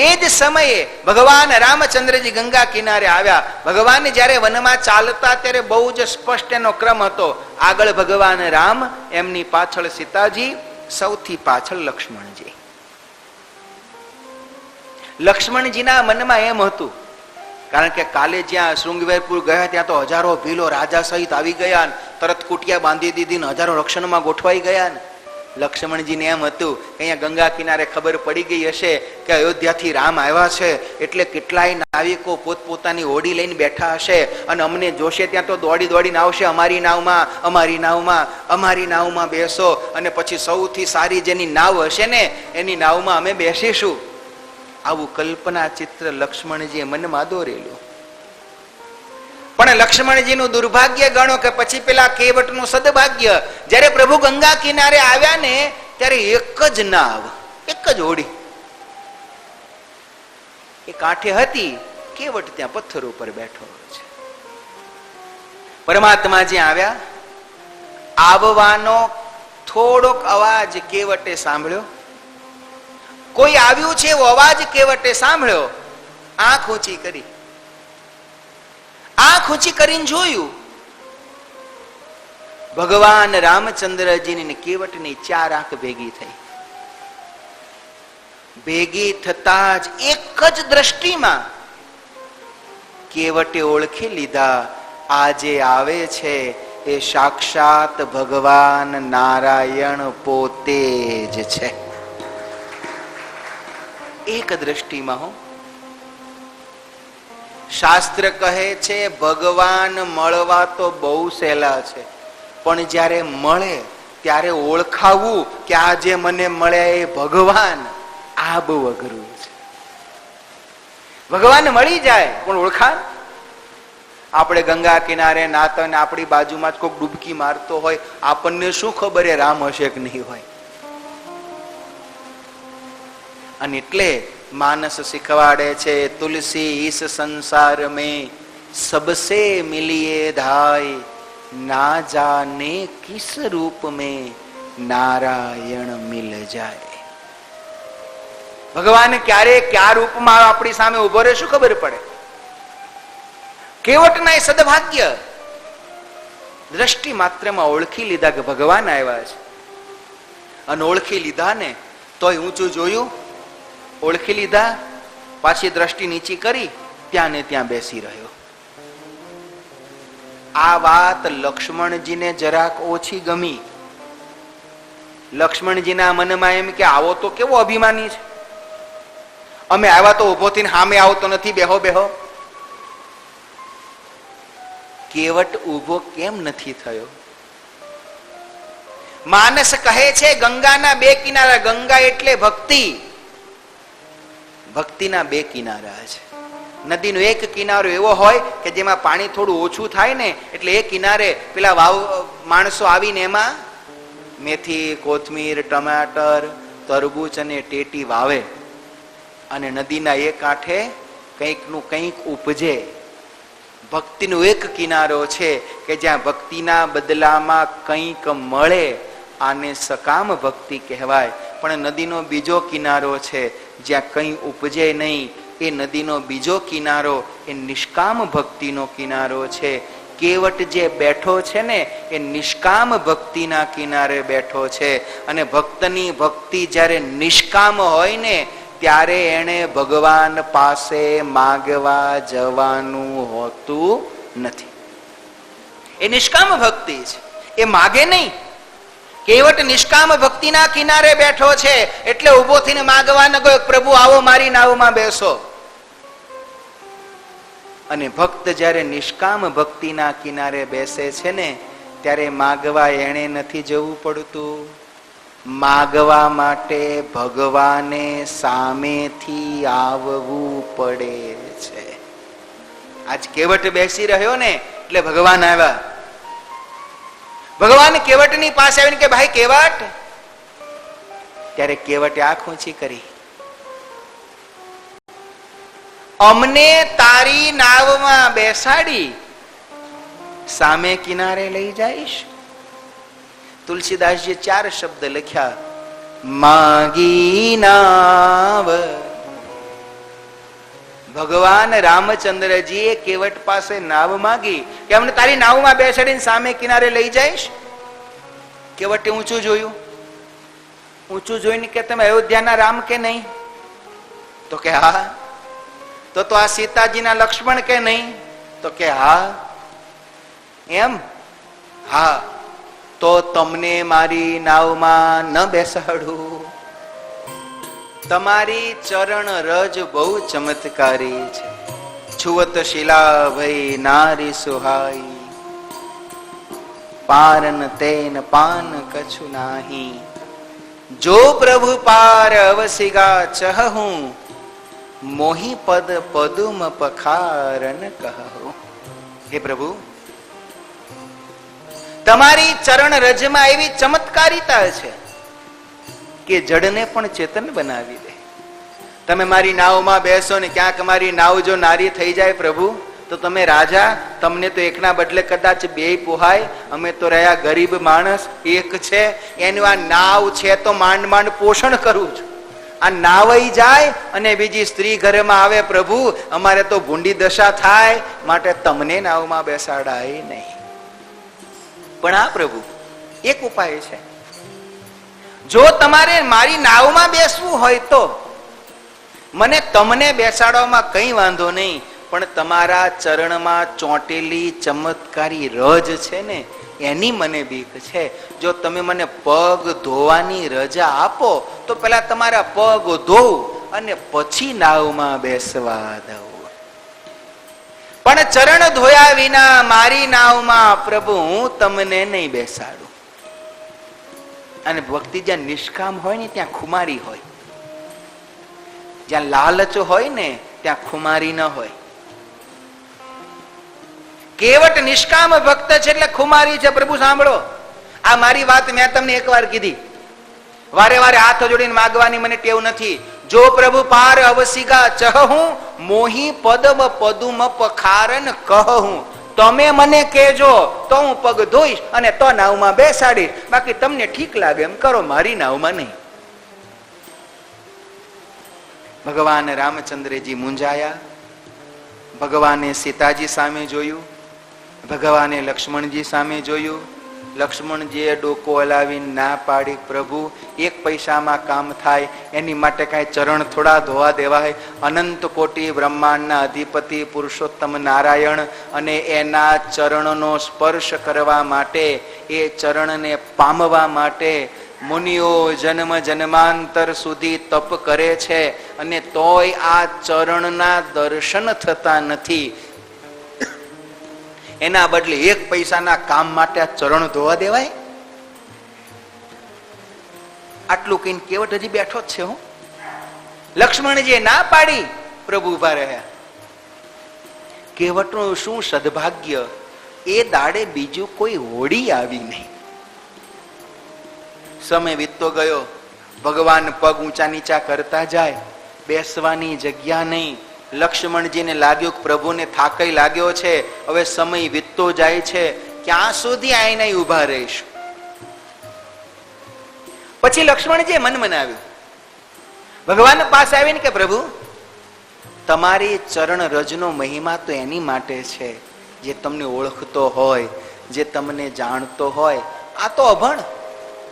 એ જ સમયે ભગવાન રામચંદ્રજી ગંગા કિનારે આવ્યા. ભગવાન જયારે વનમાં ચાલતા ત્યારે બહુ જ સ્પષ્ટ એનો ક્રમ હતો. આગળ ભગવાન રામ, એમની પાછળ સીતાજી, સૌથી પાછળ લક્ષ્મણજી. લક્ષ્મણજીના મનમાં એમ હતું, કારણ કે કાલે જ્યાં શૃંગવેરપુર ગયા ત્યાં તો હજારો ભીલો રાજા સહિત આવી ગયા, તરત કુટિયા બાંધી દીધી ને હજારો રક્ષણમાં ગોઠવાઈ ગયા ને. લક્ષ્મણજીને એમ હતું કે અહીંયા ગંગા કિનારે ખબર પડી ગઈ હશે કે અયોધ્યાથી રામ આવ્યા છે, એટલે કેટલાય નાવિકો પોતપોતાની હોડી લઈને બેઠા હશે અને અમને જોશે ત્યાં તો દોડી દોડીને આવશે, અમારી નાવમાં, અમારી નાવમાં, અમારી નાવમાં બેસો, અને પછી સૌથી સારી જેની નાવ હશે ને એની નાવમાં અમે બેસીશું. આવું કલ્પના ચિત્ર લક્ષ્મણજીએ મનમાં દોરેલું. પણ લક્ષ્મણજીનું દુર્ભાગ્ય ગણો કે પછી પેલા કેવટનું સદભાગ્ય, જ્યારે પ્રભુ ગંગા કિનારે આવ્યા ને ત્યારે એક જ નાવ, એક જ હોડી એ કાંઠે હતી, કેવટ ત્યાં પથ્થર ઉપર બેઠો છે. પરમાત્મા જ્યાં આવ્યા, આવવાનો થોડોક અવાજ કેવટે સાંભળ્યો. કોઈ આવ્યું છે એવો અવાજ કેવટે સાંભળ્યો, આંખ ઊંચી કરી, આંખ ઊંચી કરીને જોયું, ભગવાન રામચંદ્રજીની કેવટની ચાર આંખ ભેગી થઈ. ભેગી થતા જ એક જ દ્રષ્ટિમાં કેવટે ઓળખી લીધા, આજે આવે છે એ સાક્ષાત ભગવાન નારાયણ પોતે જ છે. એક દ્રષ્ટિમાં હો. શાસ્ત્ર કહે છે ભગવાન મળવા તો બહુ સહેલા છે, પણ જ્યારે મળે ત્યારે ઓળખાવું કે આ જે મને મળ્યા એ ભગવાન, આ બહુ અઘરું છે. ભગવાન મળી જાય પણ ઓળખાણ. આપણે ગંગા કિનારે નાતા ને આપણી બાજુમાં જ કોઈક ડૂબકી મારતો હોય, આપણને શું ખબર એ રામ હશે કે નહીં હોય. અને એટલે માનસ શીખવાડે છે, તુલસી इस संसार में सबसे मिलिए धाय, ना जाने किस रूप में नारायण मिल जाए. ભગવાન ક્યારે કયા રૂપમાં આપણી સામે ઉભો રહે શું ખબર પડે. કેવટના એ સદભાગ્ય, દ્રષ્ટિ માત્રમાં ઓળખી લીધા કે ભગવાન આવ્યા છે. અને ઓળખી લીધા ને તોય ઊંચું જોયું, ઓળખી લીધા, પાછી દ્રષ્ટિ નીચી કરી, ત્યાં ને ત્યાં બેસી રહ્યો. આ વાત લક્ષ્મણજીને જરાક ઓછી ગમી. લક્ષ્મણજીના મનમાં એમ કે આવો તો કેવો અભિમાની છે, અમે આવ્યા તો ઉભો થઈને સામે આવતો નથી, બેહો બેહો. કેવટ ઉભો કેમ નથી થયો? માનસ કહે છે ગંગાના બે કિનારા, ગંગા એટલે ભક્તિ, ભક્તિના બે કિનારા છે. નદીનો એક કિનારો એવો હોય કે જેમાં પાણી થોડું ઓછું થાય ને એટલે એ કિનારે પેલા માણસો આવીને એમાં મેથી, કોથમીર, ટમાટર, તરબૂચ અને ટેટી વાવે અને નદીના એક કાંઠે કંઈકનું કંઈક ઉપજે. ભક્તિનો એક કિનારો છે કે જ્યાં ભક્તિના બદલામાં કંઈક મળે, આને સકામ ભક્તિ કહેવાય. પણ નદીનો બીજો કિનારો છે જ્યાં કંઈ ઉપજે નહીં, એ નદીનો બીજો કિનારો એ નિષ્કામ ભક્તિનો કિનારો છે. કેવટ જે બેઠો છે ને એ નિષ્કામ ભક્તિના કિનારે બેઠો છે. અને ભક્તની ભક્તિ જ્યારે નિષ્કામ હોય ને ત્યારે એને ભગવાન પાસે માગવા જવાનું હોતું નથી. એ નિષ્કામ ભક્તિ છે, એ માગે નહીં. કેવટ નિષ્કામ ભક્તિના કિનારે બેઠો છે એટલે ઉભો થઈને માગવા ન ગયો, પ્રભુ આવો મારી નાવમાં બેસો. અને ભક્ત જ્યારે નિષ્કામ ભક્તિના કિનારે બેસે છે ને ત્યારે માગવા એને નથી જવું પડતું. માગવા માટે ભગવાને સામેથી આવવું પડે છે. આજ કેવટ બેસી રહ્યો ને એટલે ભગવાન આવ્યા. ભગવાન કેવટની પાસે આવીને કે ભાઈ કેવટ. ત્યારે કેવટે આંખ ઊંચી કરી, અમને તારી નાવમાં બેસાડી સામે કિનારે લઈ જઈશ. તુલસીદાસજી 4 શબ્દ લખ્યા, માગી નાવ. ભગવાન રામચંદ્રજીએ કેવટ પાસે નાવ માગી કે અમને તારી નાવમાં બેસાડીને સામે કિનારે લઈ જઈશ. કેવટે ઊંચું જોયું. ઊંચું જોઈને કે તમે અયોધ્યાના રામ કે નહીં? તો કે હા. તો આ સીતાજીના લક્ષ્મણ કે નહીં? તો કે હા. એમ? હા. તો તમને મારી નાવમાં ન બેસાડું. તમારી ચરણ રજ બહુ ચમત્કારી છે. છુવત શિલા ભઈ નારી સુહાઈ, પારન તેન પાન કछु નાહી. જો પ્રભુ પાર અવસિગા ચહું, મોહી પદ પદુમ પખારન કહું. હે પ્રભુ, તમારી ચરણ રજમાં એવી ચમત્કારિતા છે કે જડને પણ ચેતન બનાવી દે. તમે મારી નાવમાં બેસો ને ક્યાંક મારી નાવ જો નારી થઈ જાય પ્રભુ, તો તમે રાજા, તમને તો એકના બદલે કદાચ 2 પોહાય. અમે તો રહ્યા ગરીબ માણસ, એક છે. એનું આ નાવ છે તો માંડ માંડ પોષણ કરું છું. આ નાવઈ જાય અને બીજી સ્ત્રી ઘરમાં આવે પ્રભુ, અમારે તો ભૂંડી દશા થાય. માટે તમને નાવમાં બેસાડાય નહીં. પણ આ પ્રભુ એક ઉપાય છે. જો તમારે મારી નાવમાં બેસવું હોય તો મને તમને બેસાડવામાં કઈ વાંધો નહીં, પણ તમારા ચરણમાં ચોંટેલી ચમત્કારી રજ છે ને એની મને બીક છે. જો તમે મને પગ ધોવાની રજા આપો તો પેલા તમારા પગ ધોઉં અને પછી નાવમાં બેસવા દઉં. પણ ચરણ ધોયા વિના મારી નાવમાં પ્રભુ હું તમને નહીં બેસાડું. અને ભક્તિ જ્યાં નિષ્કામ હોય ને ત્યાં ખુમારી હોય. જ્યાં લાલચ હોય ને ત્યાં ખુમારી ન હોય. કેવટ નિષ્કામ ભક્ત છે એટલે ખુમારી છે. પ્રભુ સાંભળો, આ મારી વાત મેં તમને એકવાર કીધી. વારે વારે હાથ જોડીને માગવાની મને ટેવ નથી. જો પ્રભુ પાર અવસિગા ચહું, મોહી પદમ પદુમ પખારન કહું. તમે મને કહેજો તો હું પગ ધોઈશ અને તો નાવમાં બેસાડીશ. બાકી તમને ઠીક લાગે એમ કરો, મારી નાવમાં નહીં. ભગવાન રામચંદ્રજી મૂંઝાયા. ભગવાને સીતાજી સામે જોયું, ભગવાને લક્ષ્મણજી સામે જોયું. લક્ષ્મણજીએ ડોકો હલાવીને ના પાડી, પ્રભુ 1 પૈસામાં કામ થાય એની માટે કાંઈ ચરણ થોડા ધોવા દેવાય? અનંત કોટી બ્રહ્માંડના અધિપતિ પુરુષોત્તમ નારાયણ અને એના ચરણનો સ્પર્શ કરવા માટે, એ ચરણને પામવા માટે મુનિઓ જન્મ જન્માંતર સુધી તપ કરે છે અને તોય આ ચરણના દર્શન થતા નથી. એના બદલે 1 પૈસાના કામ માટે આ ચરણ ધોવા દેવાય? આટલું કહીને કેવટ હજી બેઠો જ છે. હું લક્ષ્મણજીએ ના પાડી, પ્રભુ ઉભા રહ્યા. કેવટનું શું સદભાગ્ય, એ દાડે બીજું કોઈ હોડી આવી નહીં. સમય વીતતો ગયો, ભગવાન પગ ઊંચા નીચા કરતા જાય, બેસવાની જગ્યા નહીં. લક્ષ્મણજીને લાગ્યું કે પ્રભુને થાકઈ લાગ્યો છે, હવે સમય વીતતો જાય છે, ક્યાં સુધી આઈને ઉભા રહીશું. પછી લક્ષ્મણજીએ મન મનાવ્યું, ભગવાન પાસે આવીને કે પ્રભુ, તમારી ચરણ રજનો મહિમા તો એની માટે છે જે તમને ઓળખતો હોય, જે તમને જાણતો હોય. આ તો અભણ,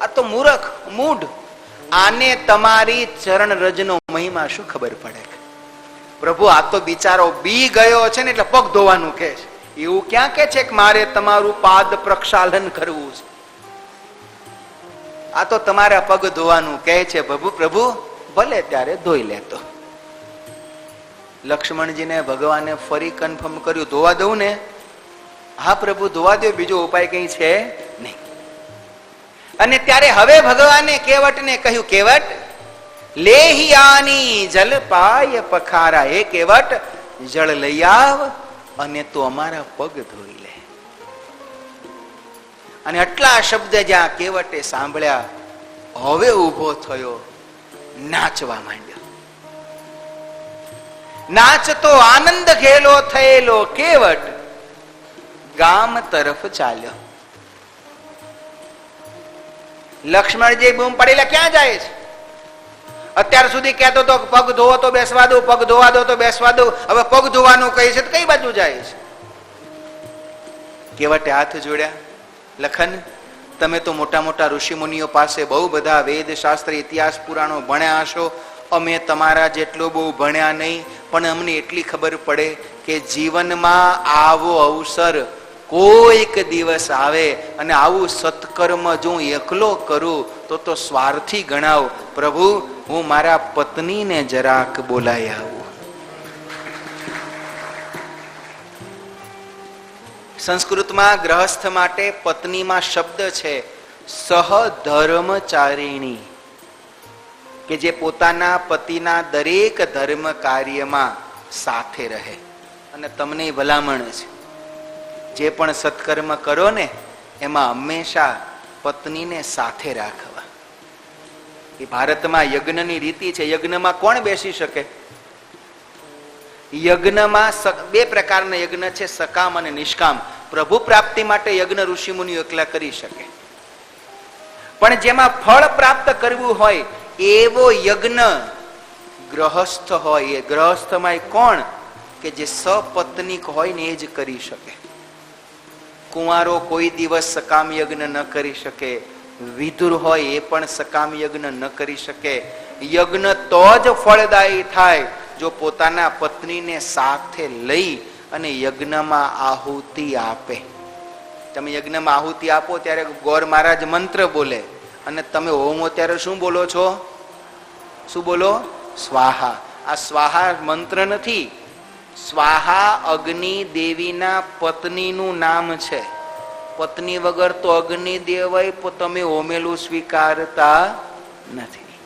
આ તો મૂર્ખ, મૂઢ, આને તમારી ચરણ રજનો મહિમા શું ખબર પડે? પ્રભુ, આ તો બિચારો બી ગયો છે ને એટલે પગ ધોવાનું કહે છે. એવું ક્યાં કે છે કે મારે તમારું પાદ પ્રક્ષાલન કરવું છે? આ તો તમારા પગ ધોવાનું કહે છે. પ્રભુ ભલે ત્યારે ધોઈ લેતો. લક્ષ્મણજીને ભગવાને ફરી કન્ફર્મ કર્યું, ધોવા દઉં ને? હા પ્રભુ, ધોવા દો, બીજો ઉપાય કઈ છે નહીં. અને ત્યારે હવે ભગવાને કેવટને કહ્યું, કેવટ લેહિયાની જલ પાય પખારા, હે કેવટ, જળ લઈ આવ અને તું અમારા પગ ધોઈ લે. અને આટલા શબ્દ જ્યાં કેવટે સાંભળ્યા, હવે ઉભો થયો, નાચવા માંડ્યો. નાચતો આનંદ ઘેલો થયેલો કેવટ ગામ તરફ ચાલ્યો. લક્ષ્મણજી બૂમ પડેલા, ક્યાં જાય છે? અત્યાર સુધી કહેતો હતો પગ ધોવો તો બેસવા દો, પગ ધોવા દો તો બેસવા દો, હવે પગ ધોવાનું કહે છે તો કઈ બાજુ જાય છે? કેવટે હાથ જોડ્યા, લખન, તમે તો મોટા મોટા ઋષિ મુનિઓ પાસે બહુ બધા વેદ શાસ્ત્ર ઇતિહાસ પુરાણો ભણ્યા હશો, અમે તમારા જેટલો બહુ ભણ્યા નહીં, પણ અમને એટલી ખબર પડે કે જીવનમાં આવો અવસર કોઈક દિવસ આવે અને આવું સત્કર્મ જો હું એકલો કરું તો સ્વાર્થી ગણાવ. પ્રભુ, હું મારા પત્નીને જરાક બોલાઈ આવું. સંસ્કૃતમાં ગ્રહસ્થ માટે પત્નીમાં શબ્દ છે સહધર્મચારિણી, કે જે પોતાના પતિના દરેક ધર્મ કાર્યમાં સાથે રહે. અને તમને ભલામણ છે, જે પણ સત્કર્મ કરો ને એમાં હંમેશા પત્નીને સાથે રાખવા. એ ભારતમાં યજ્ઞની રીતિ છે. યજ્ઞમાં કોણ બેસી શકે? યજ્ઞમાં બે પ્રકારના યજ્ઞ છે, સકામ અને નિષ્કામ. પ્રભુ પ્રાપ્તિ માટે યજ્ઞ ઋષિ મુનિઓ એકલા કરી શકે, પણ જેમાં ફળ પ્રાપ્ત કરવું હોય એવો યજ્ઞ ગ્રહસ્થ હોય. એ ગ્રહસ્થમાં કોણ કે જે સપત્નીક હોય ને એ જ કરી શકે. કુંવારો કોઈ દિવસ સકામ યજ્ઞ ન કરી શકે, વિધુર હોય એ પણ સકામ યજ્ઞ ન કરી શકે. યજ્ઞ તો જ ફળદાયી થાય જો પોતાના પત્નીને સાથે લઈ અને યજ્ઞમાં આહુતિ આપે. તમે યજ્ઞમાં આહુતિ આપો ત્યારે ગોર મહારાજ મંત્ર બોલે અને તમે હોમો ત્યારે શું બોલો છો? શું બોલો? સ્વાહા. આ સ્વાહા મંત્ર નથી, સ્વાહા અગ્નિ દેવીના પત્નીનું નામ છે. પત્ની વગર તો અગ્નિ દેવાય, તમે હોમેલું સ્વીકારતા નથી.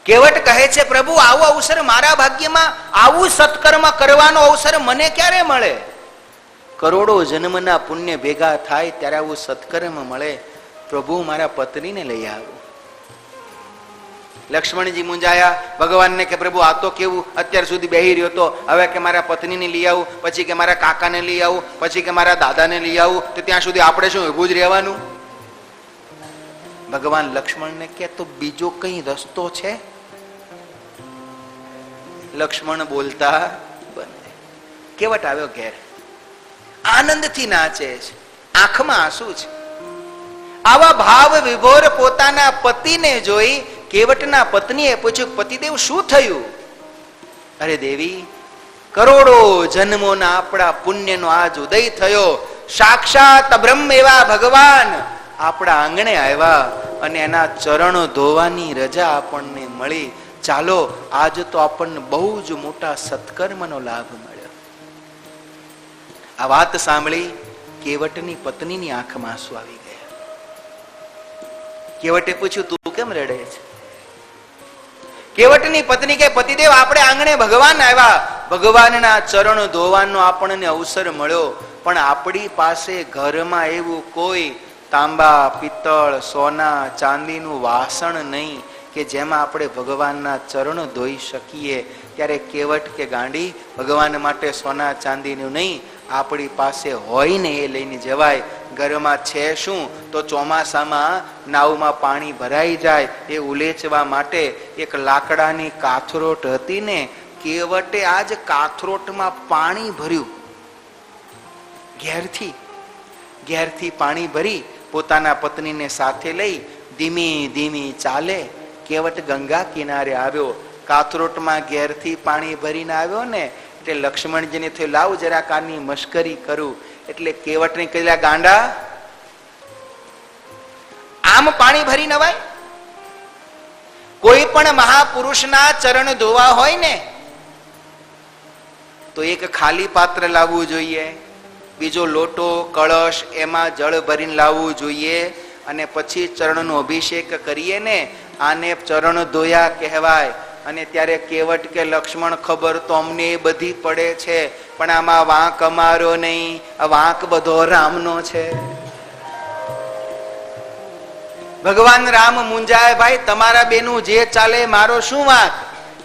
કેવટ કહે છે, પ્રભુ, આવો અવસર મારા ભાગ્યમાં, આવું સત્કર્મ કરવાનો અવસર મને ક્યારે મળે? કરોડો જન્મના પુણ્ય ભેગા થાય ત્યારે આવું સત્કર્મ મળે. પ્રભુ, મારા પત્નીને લઈ આવો. લક્ષ્મણજી મુંજાયા, ભગવાનને કે પ્રભુ, આ તો કેવું, અત્યાર સુધી બેહી રહ્યો તો, હવે કે મારા પત્નીને લઈ આવું, પછી કે મારા કાકાને લઈ આવું, પછી કે મારા દાદાને લઈ આવું, તો ત્યાં સુધી આપણે શું ઊભું જ રહેવાનું? ભગવાન લક્ષ્મણને કે તો બીજો કઈ રસ્તો છે? લક્ષ્મણ બોલતા બંધ. કેવટ આવ્યો ઘેર, આનંદથી નાચે છે, આંખમાં આંસુ છે. આવા ભાવ વિભોર પોતાના પતિને જોઈ કેવટના પત્નીએ પૂછ્યું, પતિદેવ શું થયું? અરે દેવી, કરોડો જન્મોના આપણા પુણ્યનો આજ ઉદય થયો. સાક્ષાત બ્રહ્મ એવા ભગવાન આપણા આંગણે આવ્યા અને એના ચરણો ધોવાની રજા આપણને મળી. ચાલો, આજ તો આપણને બહુ જ મોટા સત્કર્મનો લાભ મળ્યો. આ વાત સાંભળી કેવટની પત્નીની આંખમાં આંસુ આવી ગયા. કેવટે પૂછ્યું, તું કેમ રડે છે? કેવટની પત્ની કે પતિદેવ, આપણે આંગણે ભગવાન આવ્યા, ભગવાનના ચરણ ધોવાનો આપણને અવસર મળ્યો, પણ આપણી પાસે ઘરમાં એવું કોઈ તાંબા, પિત્તળ, સોના, ચાંદીનું વાસણ નહીં કે જેમાં આપણે ભગવાનના ચરણ ધોઈ શકીએ. ત્યારે કેવટ કે ગાંડી, ભગવાન માટે સોના ચાંદીનું નહીં, આપણી પાસે હોય ને એ લઈને જવાય. ઘરમાં છે શું તો ચોમાસામાં નાવમાં પાણી ભરાઈ જાય એ ઉલેચવા માટે એક લાકડાની કાથરોટ હતી ને, કેવટે આજ કાથરોટમાં પાણી ભર્યું. ઘેરથી પાણી ભરી પોતાના પત્નીને સાથે લઈ ધીમી ધીમી ચાલે કેવટ ગંગા કિનારે આવ્યો. કાથરોટમાં ઘેરથી પાણી ભરીને આવ્યો ને એટલે લક્ષ્મણજીને થયું લાવ જરા કાની મશ્કરી કરું. એટલે કેવટને કહ્યું ગાંડા, આમ પાણી ભરી નવાય? કોઈ પણ મહાપુરુષના ચરણ ધોવા હોય ને તો એક ખાલી પાત્ર લાવવું જોઈએ, બીજો લોટો, કળશ એમાં જળ ભરીને લાવવું જોઈએ, અને પછી ચરણનો અભિષેક કરીએ ને આને ચરણ ધોયા કહેવાય. અને ત્યારે કેવટ કે લક્ષ્મણ, ખબર તો અમને બધી પડે છે, પણ આમાં વાંક અમારો નહીં, વાંક બધો રામનો છે. ભગવાન રામ મુંજાય, ભાઈ તમારા બેનું જે ચાલે મારો શું વાંક?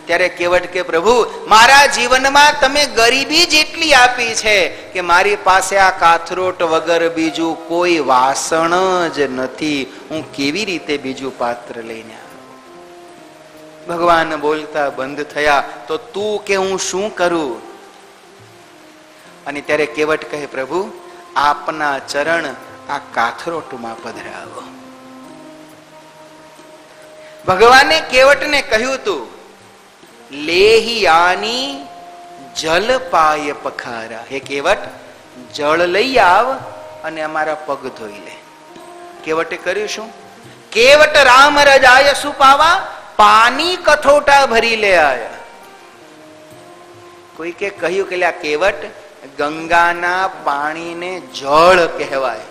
ત્યારે કેવટ કે પ્રભુ, મારા જીવનમાં તમે ગરીબી જેટલી આપી છે કે મારી પાસે આ કાથરોટ વગર બીજું કોઈ વાસણ જ નથી, હું કેવી રીતે બીજું પાત્ર લઈને આવું? ભગવાન બોલતા બંધ થયા. તો તું કે હું શું કરું? અને ત્યારે કેવટ કહે, પ્રભુ આપના ચરણ આ કાથરોટમાં પધરાવો. ભગવાને કેવટને કહ્યું તું, લેહી આની જલ પાય પખારા. હે કેવટ, જળ લઈ આવ અને અમારા પગ ધોઈ લે. કેવટે કર્યું શું? કેવટ રામ રજાય સુપાવા, પાણી કથોટા ભરી લે આયા. કોઈ કે કહ્યું કે કેવટ, ગંગાના પાણીને જળ કહેવાય,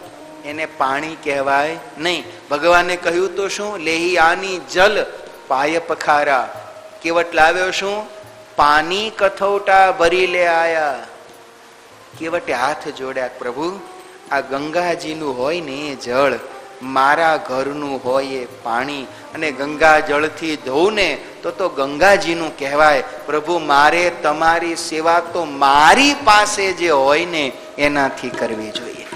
એને પાણી કહેવાય નહીં. ભગવાને કહ્યું તો શું? લેહી આની જલ પાય પખારા. કેવટ લાવ્યો શું? પાણી કથોટા ભરી લે આયા. કેવટે હાથ જોડ્યા, પ્રભુ આ ગંગાજીનું હોય ને એ જળ, મારા ઘરનું હોય એ પાણી, અને ગંગા જળથી ધોવું ને તો ગંગાજીનું કહેવાય. પ્રભુ મારે તમારી સેવા તો મારી પાસે જે હોય ને એનાથી કરવી જોઈએ.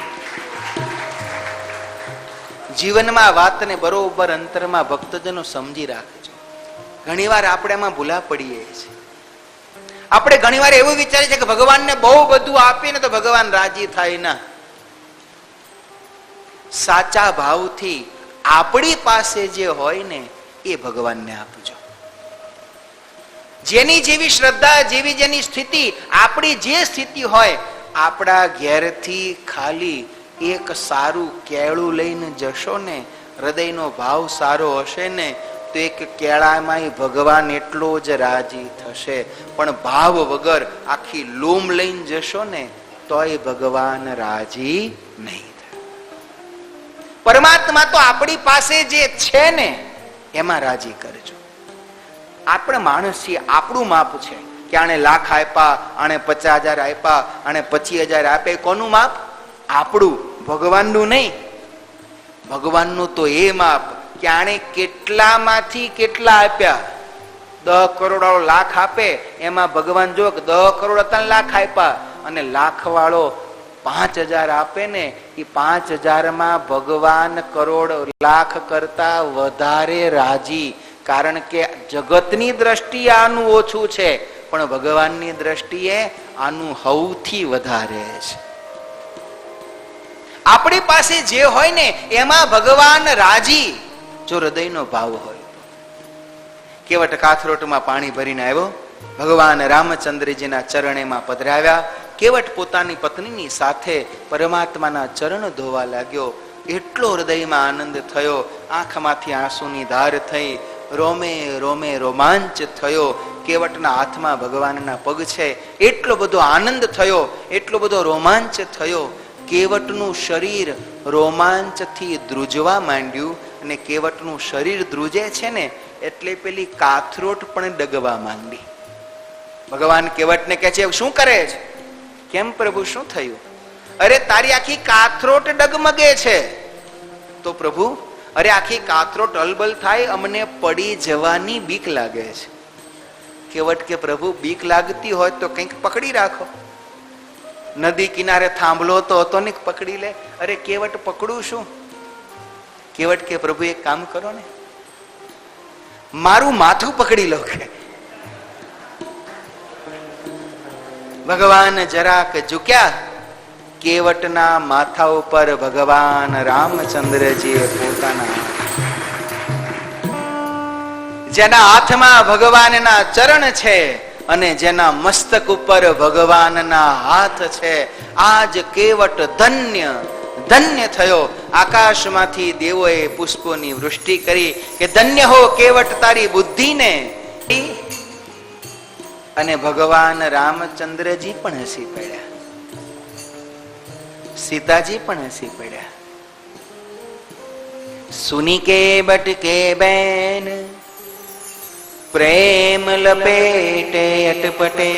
જીવનમાં આ વાતને બરોબર અંતરમાં ભક્તજનો સમજી રાખજો. ઘણીવાર આપણે એમાં ભૂલા પડીએ છીએ. આપણે ઘણીવાર એવું વિચારીએ છીએ કે ભગવાનને બહુ બધું આપીએ ને તો ભગવાન રાજી થાય. ના, સાચા ભાવથી આપણી પાસે જે હોય ને એ ભગવાનને આપજો. જેની જેવી શ્રદ્ધા, જેવી જેની સ્થિતિ, આપણી જે સ્થિતિ હોય, આપણા ઘેરથી ખાલી એક સારું કેળું લઈને જશો ને, હૃદયનો ભાવ સારો હશે ને તો એક કેળામાં ભગવાન એટલો જ રાજી થશે. પણ ભાવ વગર આખી લૂમ લઈને જશો ને તોય ભગવાન રાજી નહીં. પરમાત્મા તો આપણી પાસે જે છે ને એમાં રાજી કરજો. આપણે માણસ છીએ, આપણું માપ છે કે આને લાખ આપ્યા, આને 50,000 આપ્યા, આને 25,000 આપે. કોનું માપ? આપણું, ભગવાનનું નહીં. ભગવાનનું તો એ માપ કે આને કેટલામાંથી કેટલા આપ્યા. 10 કરોડ વાળો લાખ આપે, એમાં ભગવાન જો 10 કરોડ હતા લાખ આપ્યા, અને લાખ વાળો 5,000 આપે ને એ 5,000 માં ભગવાન કરોડ લાખ કરતા વધારે રાજી. કારણ કે જગતની દ્રષ્ટિએ આનું ઓછું છે, પણ ભગવાનની દ્રષ્ટિએ આનું સૌથી વધારે છે. આપણી પાસે જે હોય ને એમાં ભગવાન રાજી, જો હૃદયનો ભાવ હોય. કેવટ કાથરોટમાં પાણી ભરીને આવ્યો, ભગવાન રામચંદ્રજીના ચરણેમાં પધરાવ્યા. કેવટ પોતાની પત્નીની સાથે પરમાત્માના ચરણ ધોવા લાગ્યો. એટલો હૃદયમાં આનંદ થયો, આંખમાંથી આંસુની ધાર થઈ, રોમે રોમે રોમાંચ થયો. કેવટના હાથમાં ભગવાનના પગ છે. એટલો બધો આનંદ થયો, એટલો બધો રોમાંચ થયો. કેવટનું શરીર રોમાંચથી ધ્રુજવા માંડ્યું, અને કેવટનું શરીર ધ્રુજે છે ને એટલે પેલી કાથરોટ પણ ડગવા માંડી. ભગવાન કેવટને કહે છે શું કરે છે? કેમ પ્રભુ શું થયું? અરે તારી આખી કાથરોટ ડગમગે છે. તો પ્રભુ અરે આખી કાથરોટ અલબલ થાય, અમને પડી જવાની બીક લાગે છે. કેવટ કે પ્રભુ બીક લાગતી હોય તો કંઈક પકડી રાખો. નદી કિનારે થાંભલો તો હતો ને, પકડી લે. અરે કેવટ પકડું શું? કેવટ કે પ્રભુ એક કામ કરો ને, મારું માથું પકડી લો. કે ભગવાન જરાક ઝુક્યા, કેવટના માથા ઉપર ભગવાન રામચંદ્રજીએ પોતાના, જેના હાથમાં ભગવાનના ચરણ છે અને જેના મસ્તક ઉપર ભગવાનના હાથ છે, આજ કેવટ ધન્ય ધન્ય થયો. આકાશમાંથી દેવોએ પુષ્પોની વૃષ્ટિ કરી કે ધન્ય હો કેવટ તારી બુદ્ધિને. અને ભગવાન રામચંદ્રજી પણ હસી પડ્યા, સીતાજી પણ હસી પડ્યા. સુની કે બટકે બેન પ્રેમ લપેટે અટપટે,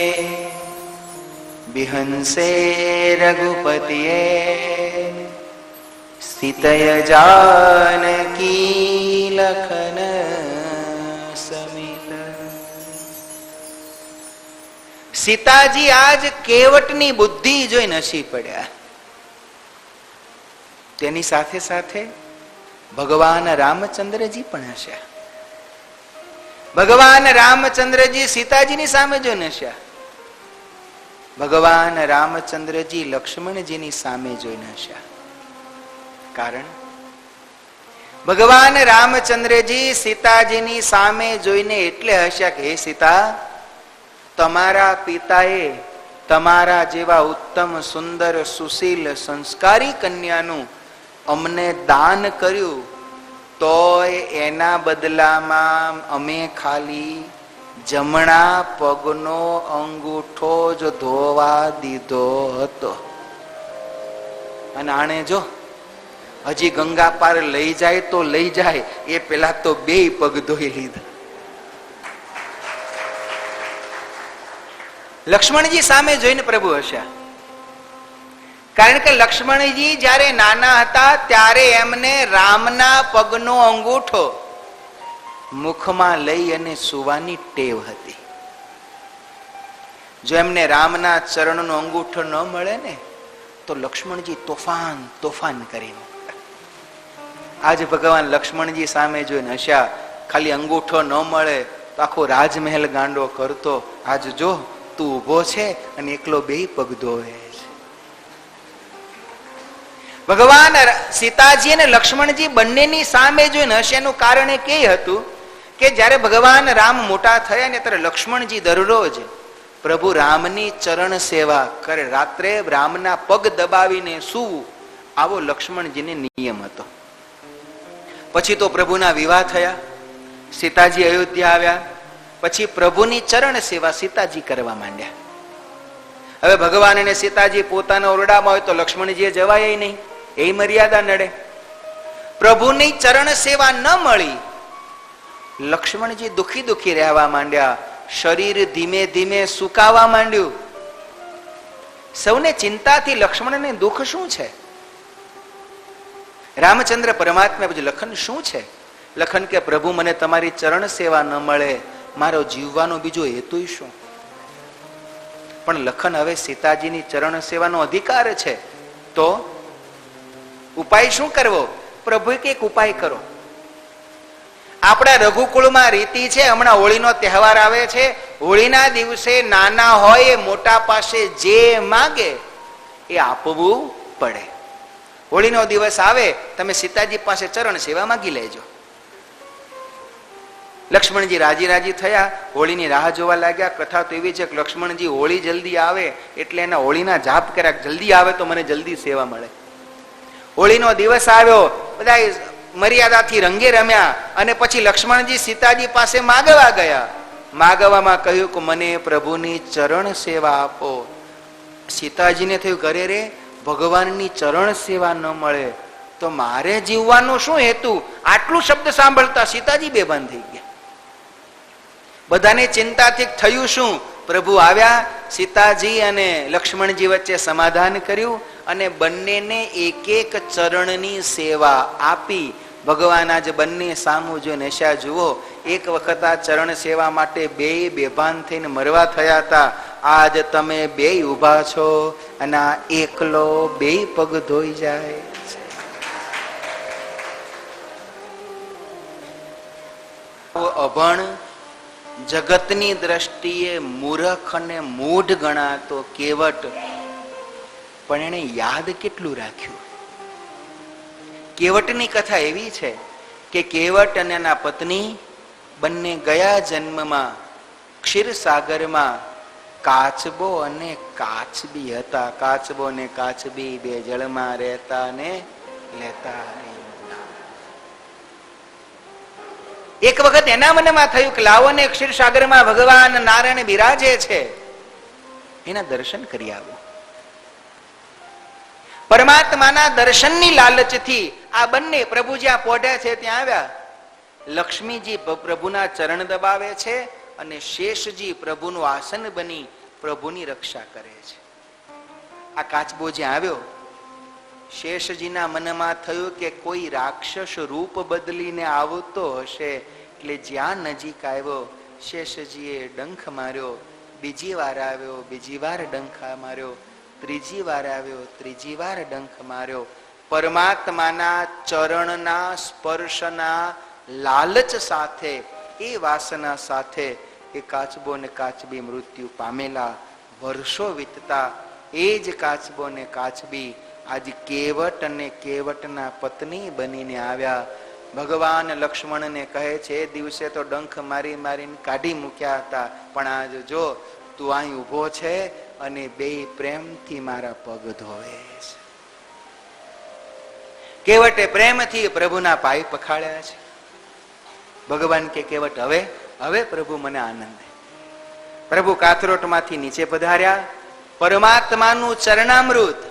બિહંસે રઘુપતિએ સીતય જાનકી લખન સમિત. સીતાજી આજ કેવટની બુદ્ધિ જોઈને હસી પડ્યા. તેની સાથે સાથે ભગવાન રામચંદ્રજી પણ હસ્યા. ભગવાન રામચંદ્રજી સીતાજીની સામે જોઈને હસ્યા. ભગવાન રામચંદ્રજી લક્ષ્મણજીની સામે જોઈને હસ્યા. કારણ ભગવાન રામચંદ્રજી સીતાજીની સામે જોઈને એટલે હસ્યા કે હે સીતા, તમારા પિતાએ તમારા જેવા ઉત્તમ સુંદર સુશીલ સંસ્કારી કન્યાનું અમને દાન કર્યું, તોય એના બદલામાં અમે ખાલી જમણા પગનો અંગૂઠો જ ધોવા દીધો હતો. અને આણે જો હજી ગંગા પાર લઈ જાય તો લઈ જાય, એ પેલા તો બે પગ ધોઈ લીધા. લક્ષ્મણજી સામે જોઈને પ્રભુ હસ્યા. કારણ કે લક્ષ્મણજી જ્યારે નાના હતા ત્યારે એમને રામના પગનો અંગૂઠો મુખમાં લઈ અને સુવાની ટેવ હતી. જો એમને રામના ચરણનો અંગૂઠો ન મળે ને તો લક્ષ્મણજી તોફાન તોફાન કરી મૂકતા. આજે ભગવાન લક્ષ્મણજી સામે જોઈને હસ્યા. ખાલી અંગૂઠો ન મળે તો આખો રાજમહેલ ગાંડો કરતો. આજ જો તું ઉભો છે અને એકલો બે પગ ધોવે છે. ભગવાન સીતાજી અને લક્ષ્મણજી બંનેની સામે જોઈને હસ્યાનું કારણ એ કે હતું કે જ્યારે ભગવાન રામ મોટા થયા ને ત્યારે લક્ષ્મણજી દરરોજ પ્રભુ રામની ચરણ સેવા કરે, રાત્રે રામના પગ દબાવીને સૂવું, આવો લક્ષ્મણજીને નિયમ હતો. પછી તો પ્રભુના વિવાહ થયા, સીતાજી અયોધ્યા આવ્યા, પછી પ્રભુની ચરણ સેવા સીતાજી કરવા માંડ્યા. હવે ભગવાન અને સીતાજી પોતાના ઓરડામાં હોય તો લક્ષ્મણજીએ જવાય નહીં, એ મર્યાદા નડે. પ્રભુની ચરણ સેવા ન મળી, લક્ષ્મણજી દુખી દુખી રહેવા માંડ્યા. શરીર ધીમે ધીમે સુકાવા માંડ્યું. સૌને ચિંતાથી લક્ષ્મણને દુઃખ શું છે? રામચંદ્ર પરમાત્મા પૂછે, લખન શું છે? લખન કે પ્રભુ મને તમારી ચરણ સેવા ન મળે, મારો જીવવાનો બીજો હેતુ શું? પણ લખન હવે સીતાજીની ચરણ સેવાનો અધિકાર છે, તો ઉપાય શું કરવો? પ્રભુ કે એક ઉપાય કરો. આપણા રઘુકુળમાં રીતિ છે, હમણાં હોળીનો તહેવાર આવે છે, હોળીના દિવસે નાના હોય એ મોટા પાસે જે માંગે એ આપવું પડે. હોળીનો દિવસ આવે, તમે સીતાજી પાસે ચરણ સેવા માંગી લેજો. લક્ષ્મણજી રાજી રાજી થયા, હોળીની રાહ જોવા લાગ્યા. કથા તો એવી છે કે લક્ષ્મણજી હોળી જલ્દી આવે એટલે એના હોળીના જાપ કર્યા, જલ્દી આવે તો મને જલ્દી સેવા મળે. હોળીનો દિવસ આવ્યો, બધા મર્યાદાથી રંગે રમ્યા અને પછી લક્ષ્મણજી સીતાજી પાસે માગવા ગયા. માગવામાં કહ્યું કે મને પ્રભુની ચરણ સેવા આપો. સીતાજીને થયું ઘરે રે ભગવાનની ચરણ સેવા ન મળે તો મારે જીવવાનો શું હેતુ? આટલું શબ્દ સાંભળતા સીતાજી બેભાન થઈ ગયા. બધાને ચિંતાથી થયું શું? પ્રભુ આવ્યા, સીતાજી અને લક્ષ્મણજી વચ્ચે સમાધાન કર્યું અને બંનેને એક એક ચરણની સેવા આપી. ભગવાન આજે બંને સામું જો નશા જુઓ, એક વખત આ ચરણ સેવા માટે બે બેભાન થઈને મરવા થયા હતા. આજ તમે બે ઊભા છો અને આ એકલો બે પગ ધોઈ જાય. અભણ, જગતની દ્રષ્ટિએ મૂર્ખ અને મૂઢ ગણાતો કેવટ, પણ એને યાદ કેટલું રાખ્યું. કેવટની કથા એવી છે કે કેવટ અને એના પત્ની બંને ગયા જન્મમાં ક્ષીરસાગરમાં કાચબો અને કાચબી હતા. કાચબો ને કાચબી બે જળમાં રહેતા ને લેતા. એક વખત એના મનમાં થયું કે લાવો ને ક્ષીરસાગરમાં ભગવાન નારાયણ બિરાજે છે, એના દર્શન કરી આવો. પરમાત્માના દર્શનની લાલચથી આ બંને પ્રભુ જ્યાં પોઢ્યા છે ત્યાં આવ્યા. લક્ષ્મીજી પ્રભુના ચરણ દબાવે છે અને શેષજી પ્રભુનું આસન બની પ્રભુની રક્ષા કરે છે. આ કાચબો જ્યાં આવ્યો, શેષજીના મનમાં થયું કે કોઈ રાક્ષસ રૂપ બદલીને આવતો હશે, એટલે જ્યાં નજીક આવ્યો શેષજીએ ડંખ માર્યો. બીજી વાર આવ્યો, બીજી વાર ડંખ માર્યો, ત્રીજી વાર આવ્યો, ત્રીજી વાર ડંખ માર્યો. પરમાત્માના ચરણના સ્પર્શના લાલચ સાથે, એ વાસના સાથે એ કાચબો ને કાચબી મૃત્યુ પામેલા. વર્ષો વીતતા એ જ કાચબો ને કાચબી આજ કેવટ અને કેવટના પત્ની બનીને આવ્યા. ભગવાન લક્ષ્મણને કહે છે, એ દિવસે તો ડંખ મારી મારીને કાઢી મૂક્યા હતા, પણ આજ જો તું અહીં ઊભો છે અને બે પ્રેમથી મારા પગ ધોવે છે. કેવટે પ્રેમથી પ્રભુના પાય પખાડ્યા છે. ભગવાન કે કેવટ હવે હવે પ્રભુ મને આનંદ. પ્રભુ કાથરોટમાંથી નીચે પધાર્યા. પરમાત્માનું ચરણામૃત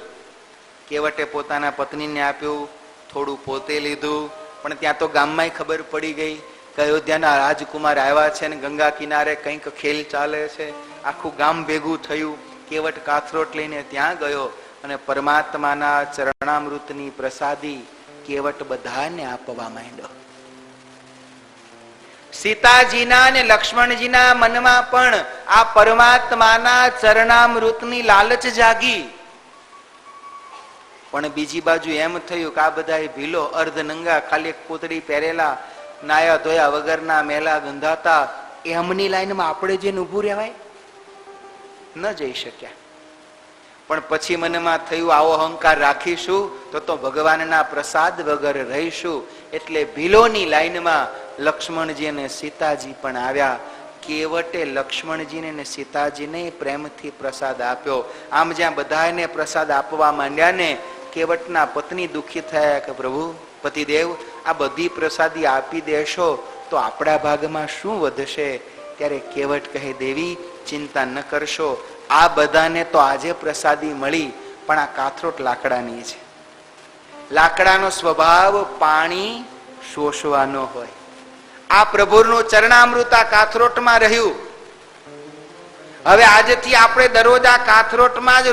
કેવટે પોતાના પત્નીને આપ્યું, થોડું પોતે લીધું, પણ ત્યાં તો ગામમાં ખબર પડી ગઈ કે અયોધ્યાના રાજકુમાર આવ્યા છે ને ગંગા કિનારે કંઈક ખેલ ચાલે છે. આખું ગામ ભેગું થયું. કેવટ કાથરોટ લઈને ત્યાં ગયો અને પરમાત્માના ચરણામૃતની પ્રસાદી કેવટ બધાને આપવા માંડ્યો. સીતાજીના અને લક્ષ્મણજીના મનમાં પણ આ પરમાત્માના ચરણામૃતની લાલચ જાગી. પણ બીજી બાજુ એમ થયું કે આ બધા ભીલો અર્ધનંગા, ખાલી એક પોતડી પહેરેલા, નાયા ધોયા વગરના, મેલા ગંધાતા, એમની લાઈનમાં આપણે જઈને ઊભું રહેવાય? ન જઈ શક્યા. પણ પછી મનમાં થયું આવો અહંકાર રાખીશું તો ભગવાનના પ્રસાદ વગર રહીશું. એટલે ભીલોની લાઈનમાં લક્ષ્મણજી અને સીતાજી પણ આવ્યા. કેવટે લક્ષ્મણજીને અને સીતાજીને પ્રેમથી પ્રસાદ આપ્યો. આમ જ્યાં બધાને પ્રસાદ આપવા માંડ્યા ને કેવટના પત્ની દુઃખી થયા કે પ્રભુ પતિદેવ, આ બધી પ્રસાદી આપી દેશો તો આપણા ભાગમાં શું વધશે? ત્યારે કેવટ કહે, દેવી ચિંતા ન કરશો, આ બધાને તો આજે પ્રસાદી મળી, પણ આ કાથરોટ લાકડાની છે. લાકડાનો સ્વભાવ પાણી શોષવાનો હોય. આ પ્રભુનું ચરણામૃત આ કાથરોટમાં રહ્યું. હવે આજથી આપણે દરરોજ આ કાથરોટમાં જ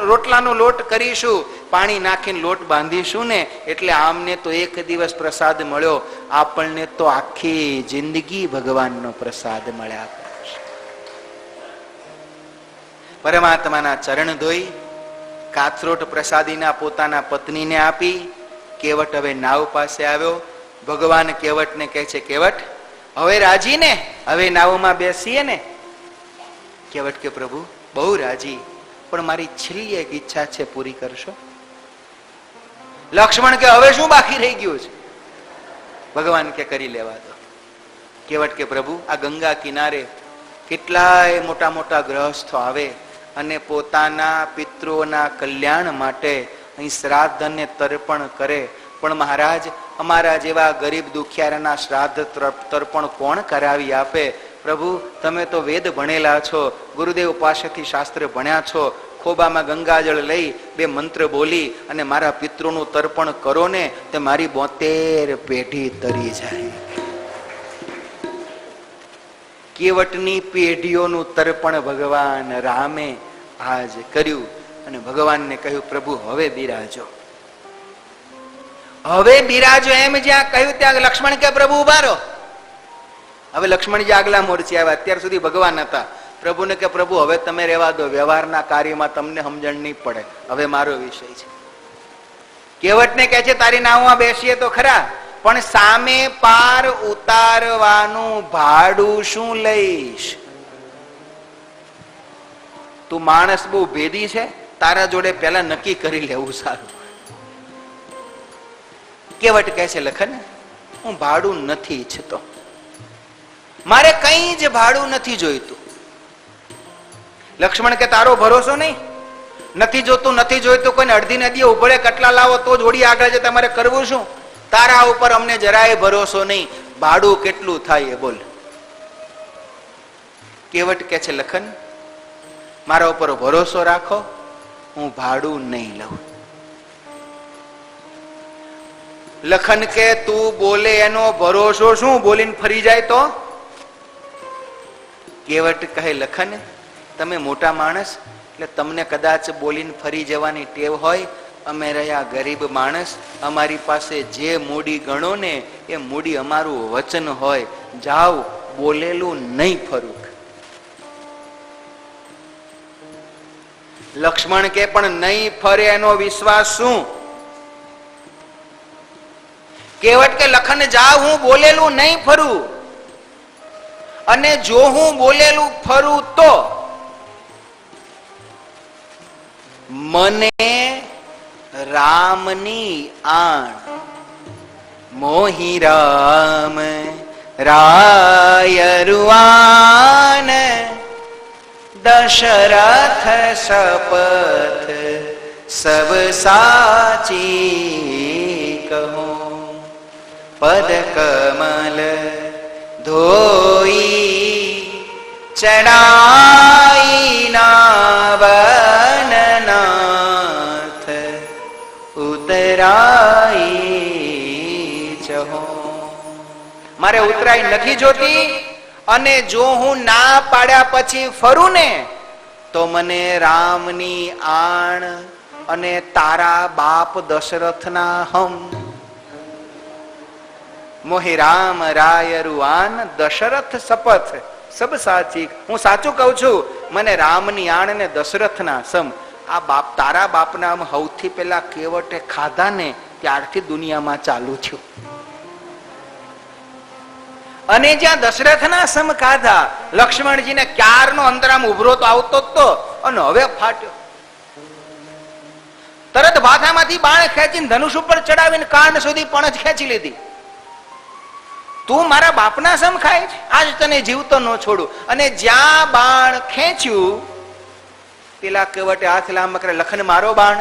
રોટલાનો લોટ કરીશું, પાણી નાખીને લોટ બાંધીશું ને, એટલે આમને તો એક દિવસ પ્રસાદ મળ્યો, આપણને તો આખી જિંદગી ભગવાનનો પ્રસાદ મળ્યા. પરમાત્માના ચરણ ધોઈ કાથરોટ પ્રસાદીના પોતાના પત્નીને આપી. કેવટ હવે નાવ પાસે આવ્યો. ભગવાન કેવટને કહે છે, કેવટ હવે રાજી ને? હવે નાવમાં બેસીએ ને? કેવટ કે પ્રભુ બહુ રાજી, પણ મારી છેલ્લી એક ઈચ્છા છે, પૂરી કરશો? લક્ષ્મણ કે હવે શું બાકી રહી ગયું છે? ભગવાન કે કરી લેવા દો. કેવટ કે પ્રભુ આ ગંગા કિનારે કેટલાય મોટા મોટા ગ્રહસ્થો આવે અને પોતાના પિતૃઓના કલ્યાણ માટે અહીં શ્રાદ્ધ અને તર્પણ કરે, પણ મહારાજ અમારા જેવા ગરીબ દુખિયારના શ્રાદ્ધ તર્પણ કોણ કરાવી આપે? પ્રભુ તમે તો વેદ ભણેલા છો, ગુરુદેવ પાસેથી શાસ્ત્ર ભણ્યા છો, ખોબામાં ગંગાજળ લઈ બે મંત્ર બોલી અને મારા પિતૃનું તર્પણ કરો ને, તે મારી 72 પેઢી તરી જાય. કેવટની પેઢીઓનું તર્પણ ભગવાન રામે આજ કર્યું અને ભગવાનને કહ્યું, પ્રભુ હવે બિરાજો, હવે બિરાજો. એમ જ્યાં કહ્યું ત્યાં લક્ષ્મણ કે પ્રભુ ઉભા રહો. હવે લક્ષ્મણજી આગલા મોરચે આવ્યા. અત્યાર સુધી ભગવાન હતા. પ્રભુને કે પ્રભુ હવે તમે રહેવા દો, વ્યવહારના કાર્યમાં તમને સમજણ નહીં પડે, હવે મારો વિષય છે. કેવટને કહે છે તારી નાવમાં બેસીએ તો ખરા, પણ સામે પાર ઉતારવાનું ભાડું શું લઈશ? તું માણસ બહુ ભેદી છે, તારા જોડે પેલા નક્કી કરી લેવું સારું. કેવટ કહે છે લખન, હું ભાડું નથી ઈચ્છતો, મારે કઈ જ ભાડું નથી જોઈતું. લક્ષ્મણ કે તારો ભરોસો નહીં? નથી જોતું, નથી જોઈતું. કોઈને અડધી નદીએ ઉભળે કટલા લાવો તો જ ઓડી આગળ છે, તમારે કરવું શું? તારા ઉપર અમને જરાય ભરોસો નહીં. ભાડું કેટલું થાય એ બોલ. કેવટ કે છે લખન, મારા ઉપર ભરોસો રાખો, હું ભાડું નહીં લઉં. લખન કે તું બોલે એનો ભરોસો શું? બોલીને ફરી જાય તો? કેવટ કહે લખન, તમે મોટા માણસ એટલે તમને કદાચ બોલીને ફરી જવાની ટેવ હોય. અમે રહ્યા ગરીબ માણસ, અમારી પાસે જે મૂડી ગણો ને એ મૂડી અમારું વચન હોય. જાઓ, બોલેલું નહીં ફરું. લક્ષ્મણ કે પણ નહીં ફરે એનો વિશ્વાસ શું? કેવટ કે લખન જાવ, હું બોલેલું નહીં ફરું, અને જો હું બોલેલું ફરું તો મને રામની આણ મોહી રામ રાયરુઆન દશરથ શપથ સબ સાચી કહો. પદ કમલ ધોઈ ચડાઈ નાવનનાથ ઉતરાઈ ચહો. મારે ઉતરાઈ નથી જોતી, અને જો હું ના પાડ્યા પછી ફરું ને તો મને રામની આણ અને તારા બાપ દશરથના હમ. મોહી રામ રાયરુઆન દશરથ શપથ સબ સાચી. હું સાચું કહું છું, મને રામની આણ ને દશરથના સમ. આ બાપ તારા બાપના આમ સૌથી પેલા કેવટે ખાધા ને ત્યારથી દુનિયામાં ચાલુ થયું. અને જ્યાં દશરથના સમ ખાધા, લક્ષ્મણજીને ક્યારનો અંતરામ ઉભરો તો આવતો જ તો, અને હવે ફાટ્યો. તરત ભાથામાંથી બાણ ખેંચીને ધનુષ ઉપર ચડાવીને કાન સુધી પણ જ ખેંચી લીધી. તું મારા બાપના સમ ખાય છે, આજ તને જીવતો ન છોડું. અને જ્યાં બાણ ખેંચ્યું, પેલા કેવટે હાથ લાંબા કરે, લખન મારો બાણ.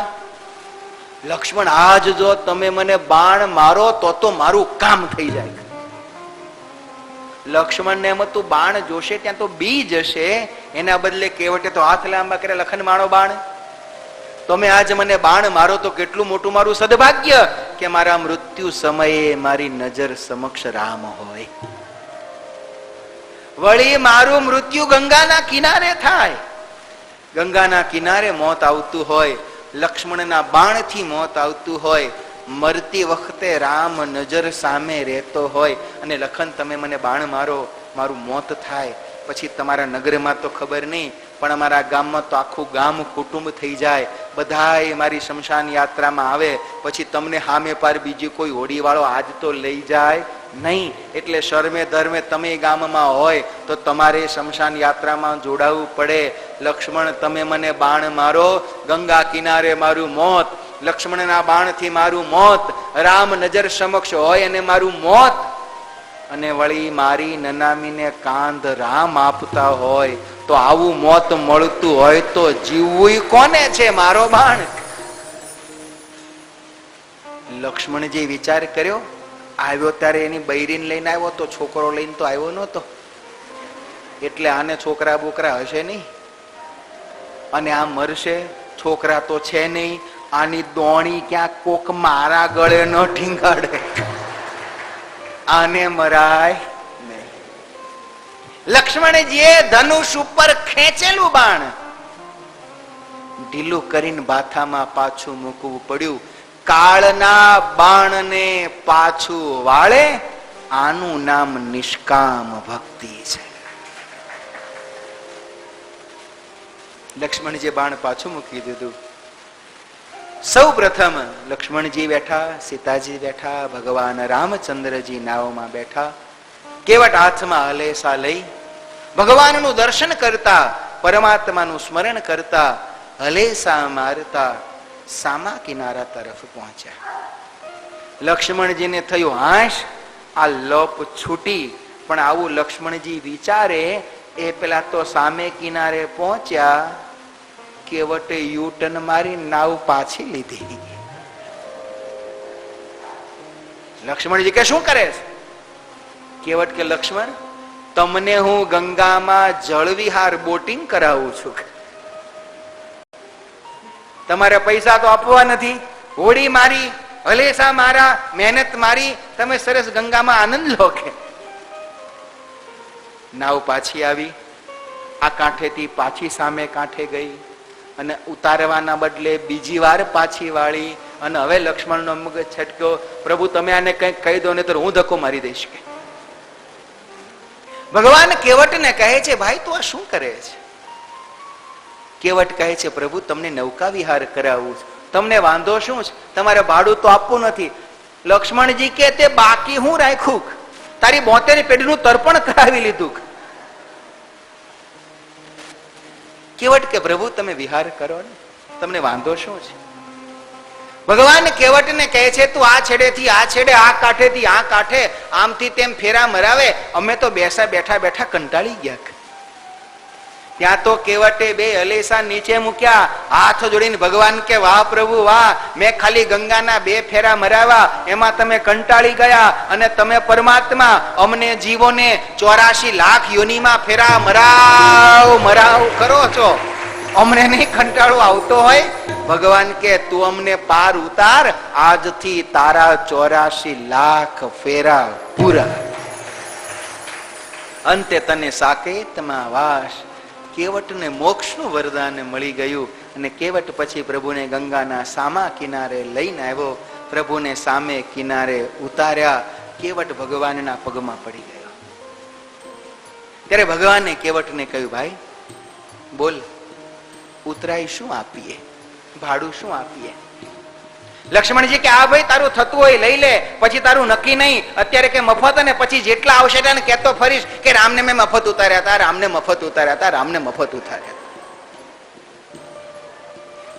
લક્ષ્મણ આજ જો તમે મને બાણ મારો તો મારું કામ થઈ જાય. લક્ષ્મણ ને એમ તું બાણ જોશે ત્યાં તો બી જશે, એના બદલે કેવટે તો હાથ લાંબા કરે, લખન મારો બાણ. તમે આજ મને બાણ મારો તો કેટલું મોટું મારું સદભાગ્ય કે મારા મૃત્યુ સમયે મારી નજર સમક્ષ રામ હોય. વળી મારું મૃત્યુ ગંગાના કિનારે થાય. ગંગાના કિનારે મોત આવતું હોય, લક્ષ્મણના બાણથી મોત આવતું હોય, મરતી વખતે રામ નજર સામે રહેતો હોય, અને લખન તમે મને બાણ મારો, મારું મોત થાય, પછી તમારા નગરમાં તો ખબર નહીં, પણ અમારા ગામમાં તો આખું ગામ કુટુંબ થઈ જાય, બધાય મારી શમશાન યાત્રામાં આવે, પછી તમને સામે પાર બીજી કોઈ હોડીવાળો આજ તો લઈ જાય નહીં. એટલે શર્મે ધર્મે તમે ગામમાં હોય તો તમારે શમશાન યાત્રામાં જોડાવું પડે. લક્ષ્મણ તમે મને બાણ મારો, ગંગા કિનારે મારું મોત, લક્ષ્મણના બાણથી મારું મોત, રામ નજર સમક્ષ હોય અને મારું મોત, અને વળી મારી નનામીને કાંધ રામ આપતા હોય, તો આવું મોત મળતું હોય તો જીવવું કોને છે? મારો બાણ. લક્ષ્મણજી વિચાર કર્યો. આવ્યો ત્યારે એની બૈરીને લઈને આવ્યો તો, છોકરો લઈને તો આવ્યો નતો, એટલે આને છોકરા બોકરા હશે નહીં, અને આ મરશે, છોકરા તો છે નહીં, આની દોણી ક્યાંક કોક મારા ગળે ન ઠીંગાડે, આને મરાય નહીં. લક્ષ્મણજીએ ધનુષ ઉપર ખેંચેલું બાણ ઢીલું કરીને બાથામાં પાછું મૂકવું પડ્યું. કાળના બાણને પાછું વાળે, આનું નામ નિષ્કામ ભક્તિ છે. લક્ષ્મણજીએ બાણ પાછું મૂકી દીધું. સૌ પ્રથમ લક્ષ્મણજી બેઠા, સીતાજી બેઠા, ભગવાન રામચંદ્રજી નાવમાં બેઠા. કેવટ હાથમાં હલેસા લઈ ભગવાનનું દર્શન કરતા, પરમાત્માનું સ્મરણ કરતા, હલેસા મારતા સામા કિનારા તરફ પહોંચ્યા. લક્ષ્મણજીને થયું હાશ, આ લોપ છૂટી. પણ આવું લક્ષ્મણજી વિચારે એ પેલા તો સામે કિનારે પહોંચ્યા, કેવટે યુટર્ન મારી નાવ પાછી લીધી. લક્ષ્મણજી કે શું કરે છે? કેવટ કે લક્ષ્મણ, તમને હું ગંગામાં જળવિહાર બોટિંગ કરાવું છું. તમારે પૈસા તો આપવા નથી, હોડી મારી, હલેસા મારા, મહેનત મારી, તમે સરસ ગંગામાં આનંદ લો. કે નાવ પાછી આવી, આ કાંઠેથી પાછી સામે કાંઠે ગઈ અને ઉતારવાના બદલે બીજી વાર પાછી વાળી. અને હવે લક્ષ્મણનો મગજ છટક્યો, પ્રભુ તમે આને કંઈક કહી દો ને તો હું ધક્કો મારી દઈશ. કે ભગવાન કેવટને કહે છે, ભાઈ તું આ શું કરે છે? કેવટ કહે છે, પ્રભુ તમને નૌકા વિહાર કરાવું છે, તમને વાંધો શું છે? તમારે ભાડું તો આપવું નથી. લક્ષ્મણજી કે તે બાકી હું રાખ્યું? તારી 72 પેઢીનું તર્પણ કરાવી લીધું. કેવટ કે પ્રભુ તમે વિહાર કરો ને, તમને વાંધો શું છે? ભગવાન કેવટને કહે છે, તું આ છેડેથી આ છેડે, આ કાંઠેથી આ કાંઠે, આમથી તેમ ફેરા મરાવે. અમે તો બેઠા બેઠા કંટાળી ગયા. ત્યાં તો કેવટે બે હલેસા નીચે મૂક્યા, હાથ જોડીને ભગવાન કે વાહ પ્રભુ વાહ, મેં ખાલી ગંગાના 2 ફેરા મરાવા, એમાં તમે કંટાળી ગયા અને તમે પરમાત્મા અમને જીવોને 84 લાખ યોનીમાં ફેરા મરાવ કરો છો, અમને નહીં કંટાળો આવતો હોય? ભગવાન કે તું અમને પાર ઉતાર, આજથી તારા 84 લાખ ફેરા પૂરા, અંતે તને સાકેતમાં વાસ. કેવટને મોક્ષનું વરદાન મળી ગયું અને કેવટ પછી પ્રભુને ગંગાના સામા કિનારે લઈને આવ્યો. પ્રભુને સામે કિનારે ઉતાર્યા. કેવટ ભગવાનના પગમાં પડી ગયો. ત્યારે ભગવાને કેવટને કહ્યું, ભાઈ બોલ, ઉતરાઈ શું આપીએ, ભાડું શું આપીએ? લક્ષ્મણજી કે આ ભાઈ તારું થતું હોય લઈ લે, પછી તારું નક્કી નહીં. અત્યારે કે મફત, અને પછી જેટલા આવશે તેને કહેતો ફરીશ કે રામને મેં મફત ઉતાર્યા હતા, રામને મફત ઉતાર્યા હતા, રામને મફત ઉતાર્યા.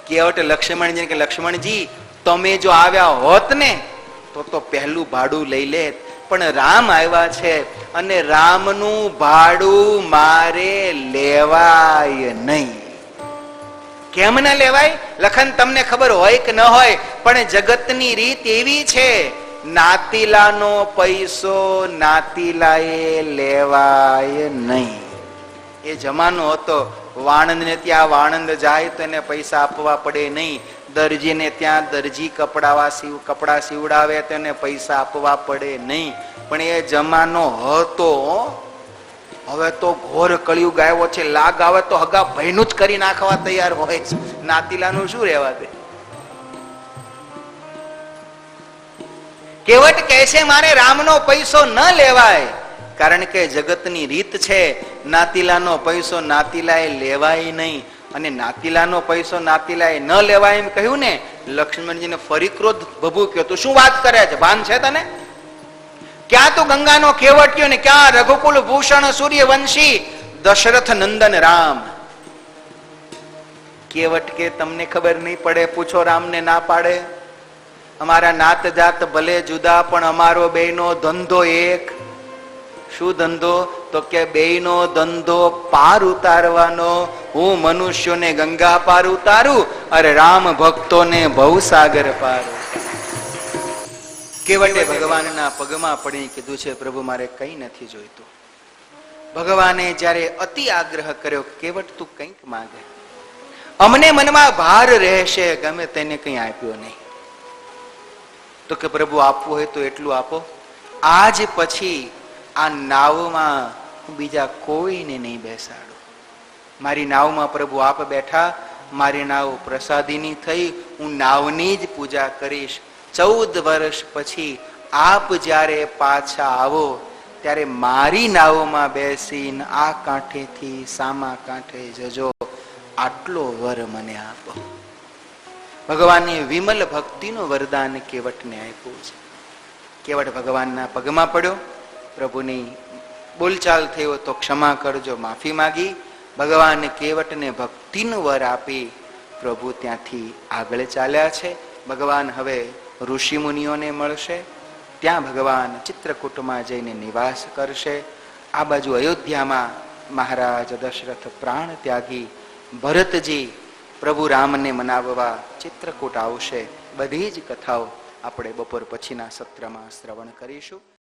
કેવટ લક્ષ્મણજી કે લક્ષ્મણજી તમે જો આવ્યા હોત ને તો પહેલું ભાડું લઈ લે, પણ રામ આવ્યા છે અને રામનું ભાડું મારે લેવાય નહીં. કેમ ન લેવાય? લખન તમને ખબર હોય કે ન હોય, પણ જગતની રીત એવી છે, નાતીલાનો પૈસો નાતીલાએ લેવાય નહીં. એ જમાનો હતો, વાણંદ ને ત્યાં વાણંદ જાય તો એને પૈસા આપવા પડે નહીં, દરજીને ત્યાં દરજી કપડા સીવડાવે તો એને પૈસા આપવા પડે નહીં. પણ એ જમાનો હતો. હવે તો ઘોર કળિયુગ આવ્યો છે, લાગ આવે તો હગા ભયનું જ કરી નાખવા તૈયાર હોય છે. નાતીલાનું શું રહેવા દે? કેવટ કહે છે મારે રામનો પૈસો ન લેવાય, કારણ કે જગતની રીત છે, નાતીલાનો પૈસો નાતીલાએ લેવાય નહીં. અને નાતીલાનો પૈસો નાતીલાએ ન લેવાય એમ કહ્યું ને, લક્ષ્મણજીને ફરી ક્રોધ ભભૂક્યો. તું શું વાત કરે છે? ભાન છે તને? ક્યાં તું ગંગાનો કેવટ્યો ને ક્યાં રઘુકુલ ભૂષણ સૂર્યવંશી દશરથ નંદન રામ? કેવટ કે તમને ખબર નહીં પડે? પૂછો રામને ના પાડે. અમારા નાત જાત ભલે જુદા પણ અમારો બેયનો ધંધો એક. શું ધંધો? તો કે બેયનો ધંધો પાર ઉતારવાનો. હું મનુષ્યોને ગંગા પાર ઉતારું, અરે રામ ભક્તોને ભવસાગર પાર. કેવટે ભગવાનના પગમાં પડી કીધું છે, પ્રભુ મારે કઈ નથી જોઈતું. ભગવાને જ્યારે અતિ આગ્રહ કર્યો, કેવટ તું કંઈક માંગે, અમને મનમાં ભાર રહેશે, ગમે તેને કંઈ આપ્યો નહીં. તો કે પ્રભુ આપવું હોય તો એટલું આપો. આજ પછી આ નાવમાં હું બીજા કોઈને નહીં બેસાડું. મારી નાવમાં પ્રભુ આપ બેઠા, મારી નાવ પ્રસાદીની થઈ, હું નાવની જ પૂજા કરીશ. 14 વર્ષ પછી આપ જ્યારે પાછા આવો ત્યારે મારી નાવમાં બેસીને આ કાંઠેથી સામા કાંઠે જજો, આટલો વર મને આપો. ભગવાનની વિમલ ભક્તિનું વરદાન કેવટને આપ્યું છે. કેવટ ભગવાનના પગમાં પડ્યો, પ્રભુની બોલચાલ થયો તો ક્ષમા કરજો, માફી માગી. ભગવાન કેવટને ભક્તિનું વર આપી પ્રભુ ત્યાંથી આગળ ચાલ્યા છે. ભગવાન હવે ઋષિ મુનિઓને મળશે, ત્યાં ભગવાન ચિત્રકૂટમાં જઈને નિવાસ કરશે. આ બાજુ અયોધ્યામાં મહારાજ દશરથ પ્રાણ ત્યાગી ભરતજી પ્રભુ રામને મનાવવા ચિત્રકૂટ આવશે. બધી જ કથાઓ આપણે બપોર પછીના સત્રમાં શ્રવણ કરીશું.